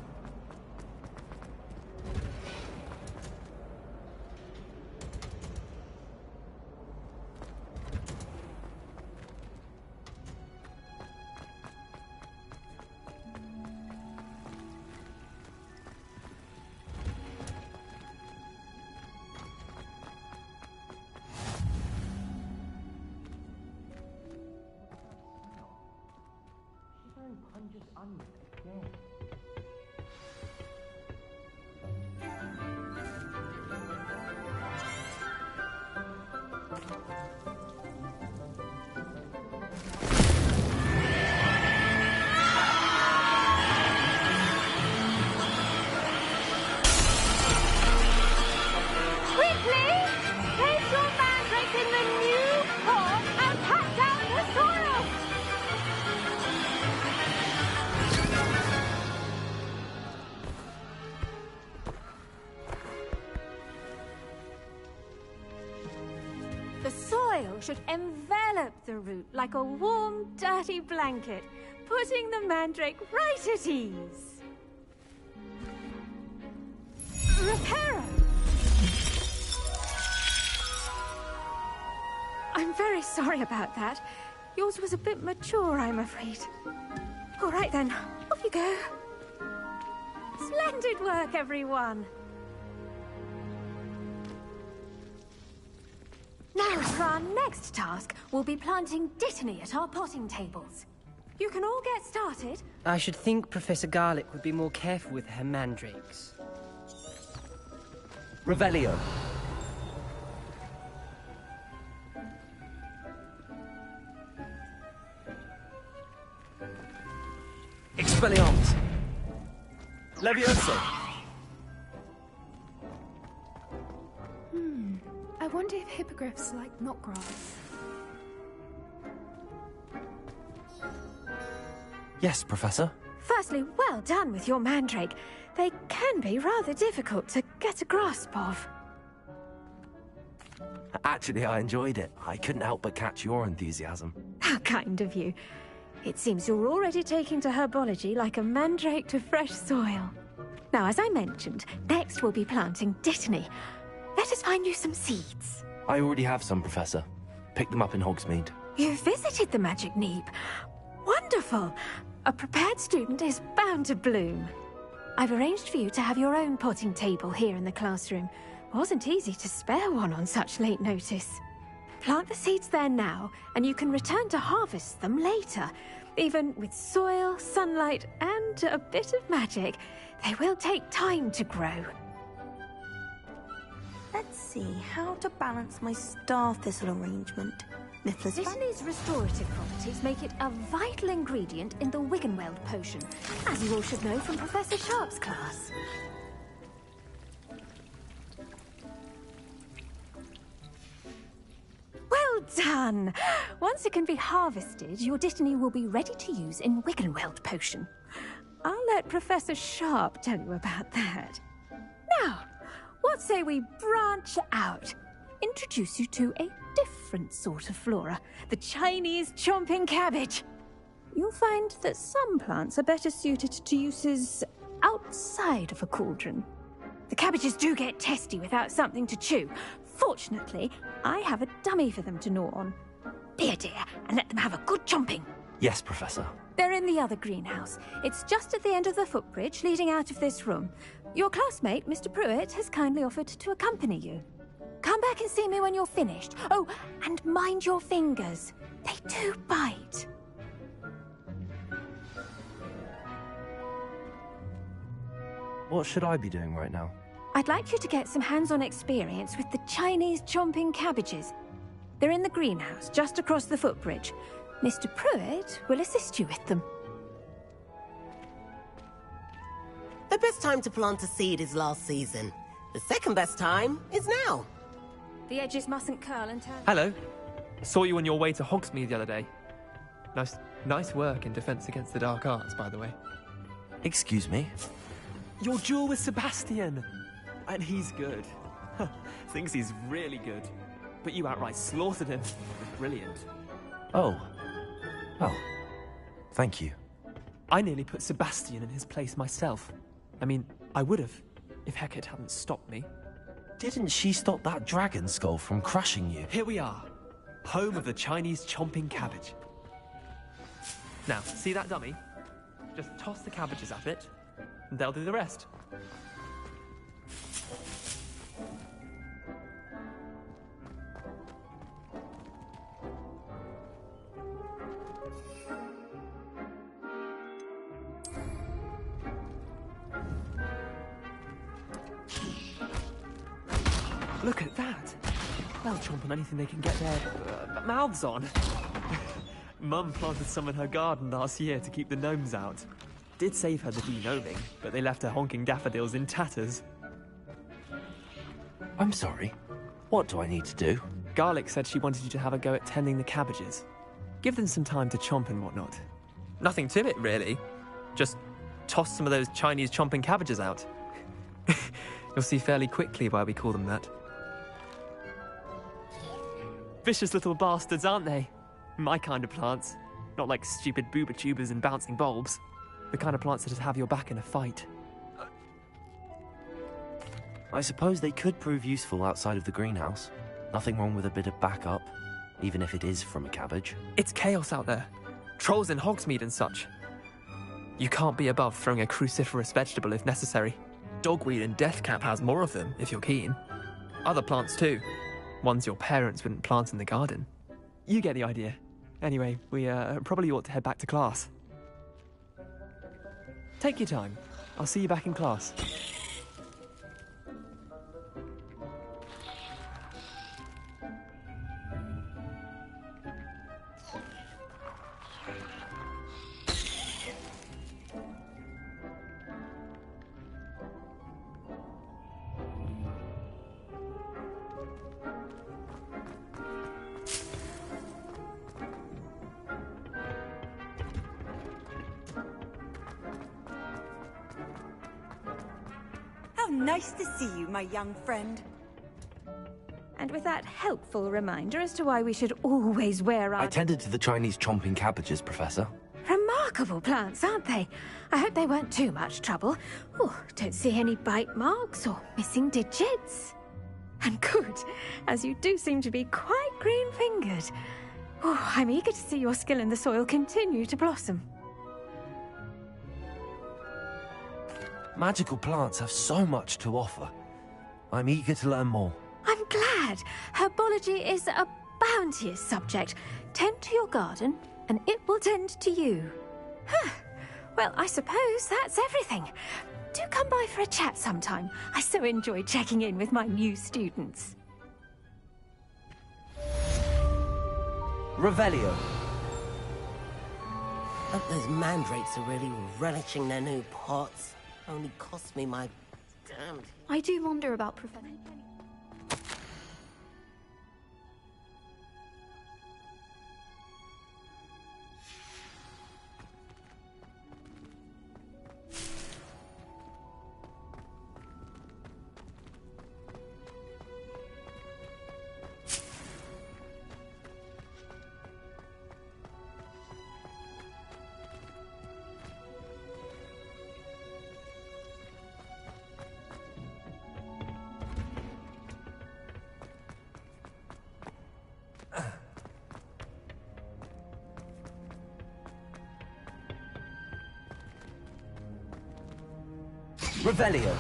Punches onion again. Quickly! Place your mandrake in the new pot and pat down the soil! The soil should envelop the root like a warm, dirty blanket, putting the mandrake right at ease. Reparo! I'm very sorry about that. Yours was a bit mature, I'm afraid. All right then, off you go. Splendid work, everyone. Now, for our next task, we'll be planting Dittany at our potting tables. You can all get started. I should think Professor Garlick would be more careful with her mandrakes. Revelio. Expelliarmus. Levioso. I wonder if hippogriffs like knotgrass. Yes, Professor. Firstly, well done with your mandrake. They can be rather difficult to get a grasp of. Actually, I enjoyed it. I couldn't help but catch your enthusiasm. How kind of you. It seems you're already taking to herbology like a mandrake to fresh soil. Now, as I mentioned, next we'll be planting Dittany. Let us find you some seeds. I already have some, Professor. Picked them up in Hogsmeade. You visited the Magic Neep. Wonderful! A prepared student is bound to bloom. I've arranged for you to have your own potting table here in the classroom. Wasn't easy to spare one on such late notice. Plant the seeds there now, and you can return to harvest them later. Even with soil, sunlight, and a bit of magic, they will take time to grow. Let's see how to balance my star thistle arrangement. Niffler's Dittany's restorative properties make it a vital ingredient in the Wiggenweld potion, as you all should know from Professor Sharp's class. Well done! Once it can be harvested, your Dittany will be ready to use in Wiggenweld potion. I'll let Professor Sharp tell you about that. Now, what say we branch out? Introduce you to a different sort of flora, the Chinese chomping cabbage. You'll find that some plants are better suited to uses outside of a cauldron. The cabbages do get testy without something to chew. Fortunately, I have a dummy for them to gnaw on. Be a dear and let them have a good chomping. Yes, Professor. They're in the other greenhouse. It's just at the end of the footbridge leading out of this room. Your classmate, Mr. Pruitt, has kindly offered to accompany you. Come back and see me when you're finished. Oh, and mind your fingers. They do bite. What should I be doing right now? I'd like you to get some hands-on experience with the Chinese chomping cabbages. They're in the greenhouse, just across the footbridge. Mr. Pruitt will assist you with them. The best time to plant a seed is last season. The second best time is now. The edges mustn't curl and turn... Hello. Saw you on your way to Hogsmeade the other day. Nice work in Defense Against the Dark Arts, by the way. Excuse me? Your duel with Sebastian! And he's good. Thinks he's really good. But you outright slaughtered him. Brilliant. Oh. Well, thank you. I nearly put Sebastian in his place myself. I mean, I would have, if Hecate hadn't stopped me. Didn't she stop that dragon skull from crushing you? Here we are. Home of the Chinese chomping cabbage. Now, see that dummy? Just toss the cabbages at it, and they'll do the rest. Look at that! They'll chomp on anything they can get their mouths on. Mum planted some in her garden last year to keep the gnomes out. Did save her the de-gnoming, but they left her honking daffodils in tatters. I'm sorry. What do I need to do? Garlic said she wanted you to have a go at tending the cabbages. Give them some time to chomp and whatnot. Nothing to it, really. Just toss some of those Chinese chomping cabbages out. You'll see fairly quickly why we call them that. Vicious little bastards, aren't they? My kind of plants. Not like stupid booba tubers and bouncing bulbs. The kind of plants that just have your back in a fight. I suppose they could prove useful outside of the greenhouse. Nothing wrong with a bit of backup, even if it is from a cabbage. It's chaos out there. Trolls in Hogsmeade and such. You can't be above throwing a cruciferous vegetable if necessary. Dogweed and deathcap has more of them, if you're keen. Other plants too. Ones your parents wouldn't plant in the garden. You get the idea. Anyway, we probably ought to head back to class. Take your time. I'll see you back in class. Nice to see you, my young friend. And with that helpful reminder as to why we should always wear our... I tended to the Chinese chomping cabbages, Professor. Remarkable plants, aren't they? I hope they weren't too much trouble. Oh, don't see any bite marks or missing digits. And good, as you do seem to be quite green-fingered. Oh, I'm eager to see your skill in the soil continue to blossom. Magical plants have so much to offer. I'm eager to learn more. I'm glad. Herbology is a bounteous subject. Tend to your garden, and it will tend to you. Well, I suppose that's everything. Do come by for a chat sometime. I so enjoy checking in with my new students. Revelio. Hope those mandrakes are really relishing their new pots. Only cost me my damned... I do wonder about Professor... Revelio.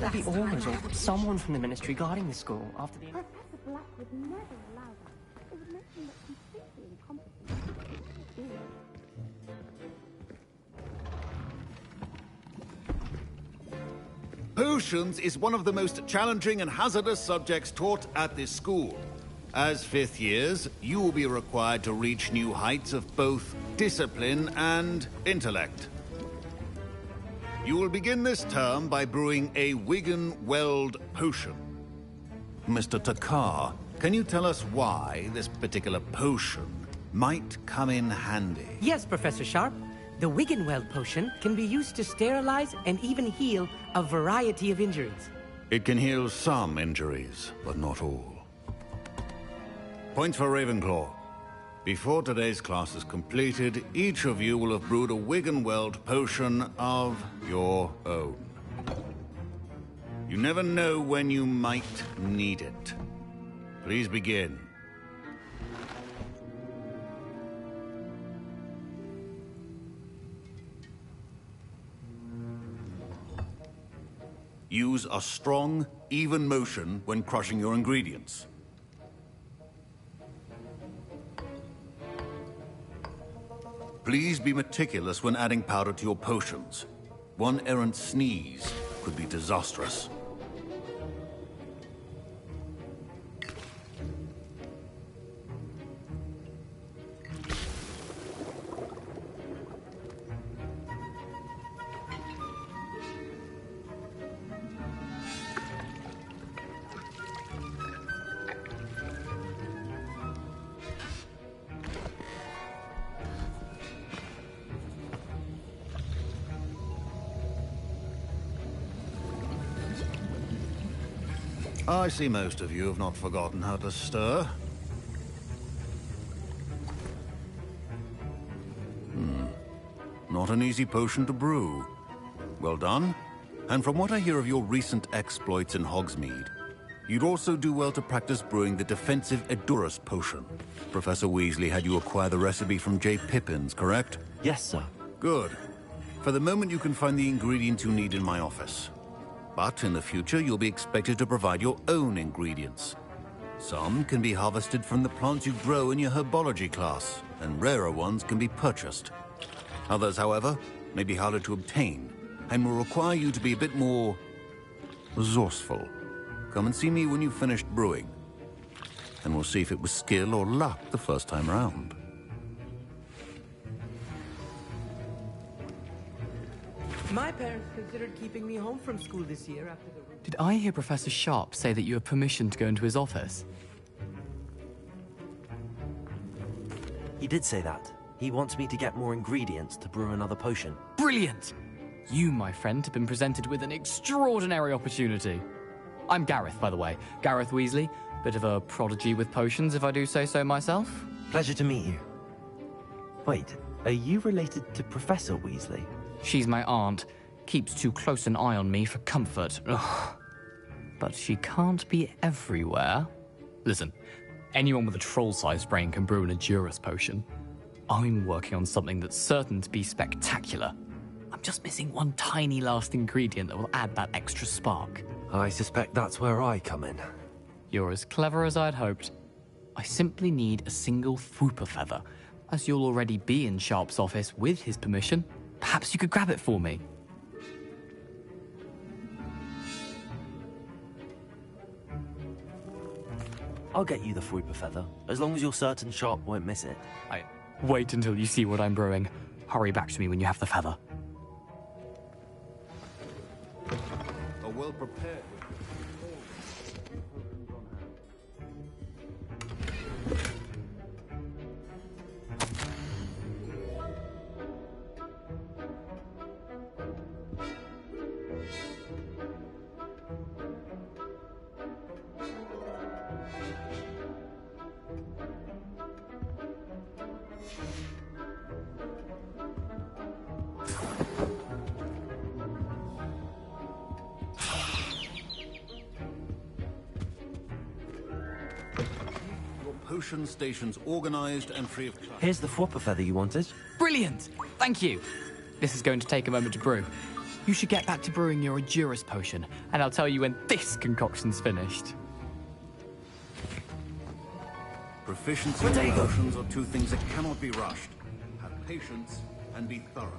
there'd be aurors or someone from the ministry guarding the school after the... Professor Black would never allow that. It would make him look completely incompetent. Potions is one of the most challenging and hazardous subjects taught at this school. As fifth years, you will be required to reach new heights of both discipline and intellect. You will begin this term by brewing a Wiggenweld potion. Mr. Takar, can you tell us why this particular potion might come in handy? Yes, Professor Sharp. The Wiggenweld potion can be used to sterilize and even heal a variety of injuries. It can heal some injuries, but not all. Points for Ravenclaw. Before today's class is completed, each of you will have brewed a Wiggenweld potion of your own. You never know when you might need it. Please begin. Use a strong, even motion when crushing your ingredients. Please be meticulous when adding powder to your potions. One errant sneeze could be disastrous. I see most of you have not forgotten how to stir. Not an easy potion to brew. Well done. And from what I hear of your recent exploits in Hogsmeade, you'd also do well to practice brewing the defensive Edurus potion. Professor Weasley had you acquire the recipe from J. Pippin's, correct? Yes, sir. Good. For the moment, you can find the ingredients you need in my office. But in the future, you'll be expected to provide your own ingredients. Some can be harvested from the plants you grow in your herbology class, and rarer ones can be purchased. Others, however, may be harder to obtain, and will require you to be a bit more resourceful. Come and see me when you've finished brewing, and we'll see if it was skill or luck the first time round. My parents considered keeping me home from school this year after the... Did I hear Professor Sharp say that you have permission to go into his office? He did say that. He wants me to get more ingredients to brew another potion. Brilliant! You, my friend, have been presented with an extraordinary opportunity. I'm Gareth, by the way. Gareth Weasley. Bit of a prodigy with potions, if I do say so myself. Pleasure to meet you. Wait, are you related to Professor Weasley? She's my aunt. Keeps too close an eye on me for comfort. Ugh. But she can't be everywhere. Listen, anyone with a troll-sized brain can brew an Edurus potion. I'm working on something that's certain to be spectacular. I'm just missing one tiny last ingredient that will add that extra spark. I suspect that's where I come in. You're as clever as I'd hoped. I simply need a single Fwooper feather. As you'll already be in Sharp's office with his permission, perhaps you could grab it for me. I'll get you the Fwooper feather, as long as you're certain Sharp won't miss it. Wait until you see what I'm brewing. Hurry back to me when you have the feather. A well-prepared... Potion stations organized and free of charge. Here's the Fwooper feather you wanted. Brilliant! Thank you. This is going to take a moment to brew. You should get back to brewing your Endurus potion, and I'll tell you when this concoction's finished. Proficiency and potions are two things that cannot be rushed. Have patience and be thorough.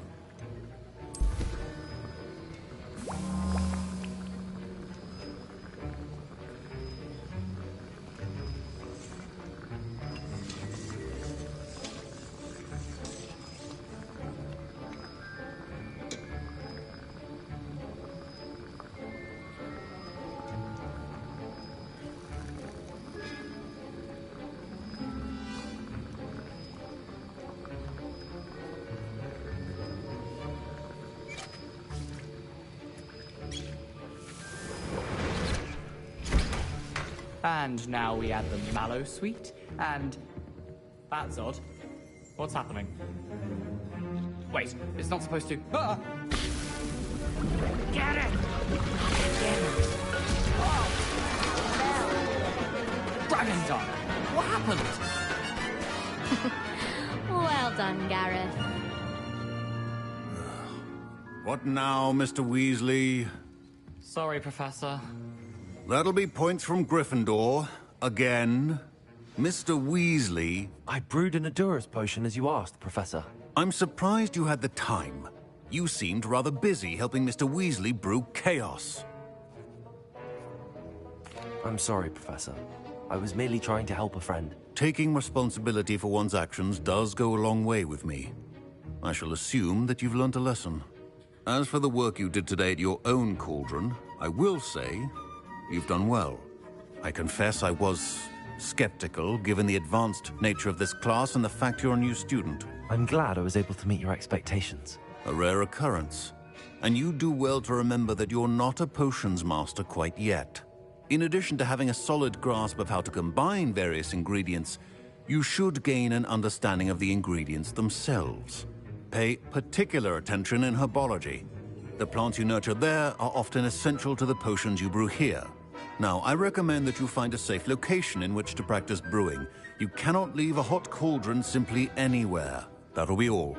And now we add the mallow sweet, and... That's odd. What's happening? Wait, it's not supposed to... Ah! Get it! Dragon Dog! What happened? Well done, Gareth. What now, Mr. Weasley? Sorry, Professor. That'll be points from Gryffindor. Again. Mr. Weasley... I brewed an Endurus potion as you asked, Professor. I'm surprised you had the time. You seemed rather busy helping Mr. Weasley brew chaos. I'm sorry, Professor. I was merely trying to help a friend. Taking responsibility for one's actions does go a long way with me. I shall assume that you've learnt a lesson. As for the work you did today at your own cauldron, I will say you've done well. I confess I was skeptical, given the advanced nature of this class and the fact you're a new student. I'm glad I was able to meet your expectations. A rare occurrence. And you do well to remember that you're not a potions master quite yet. In addition to having a solid grasp of how to combine various ingredients, you should gain an understanding of the ingredients themselves. Pay particular attention in herbology. The plants you nurture there are often essential to the potions you brew here. Now, I recommend that you find a safe location in which to practice brewing. You cannot leave a hot cauldron simply anywhere. That'll be all.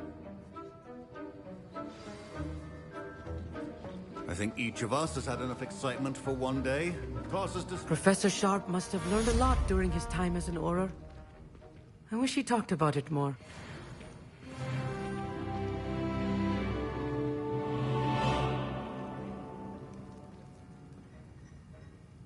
I think each of us has had enough excitement for one day. Class is Professor Sharp must have learned a lot during his time as an Auror. I wish he talked about it more.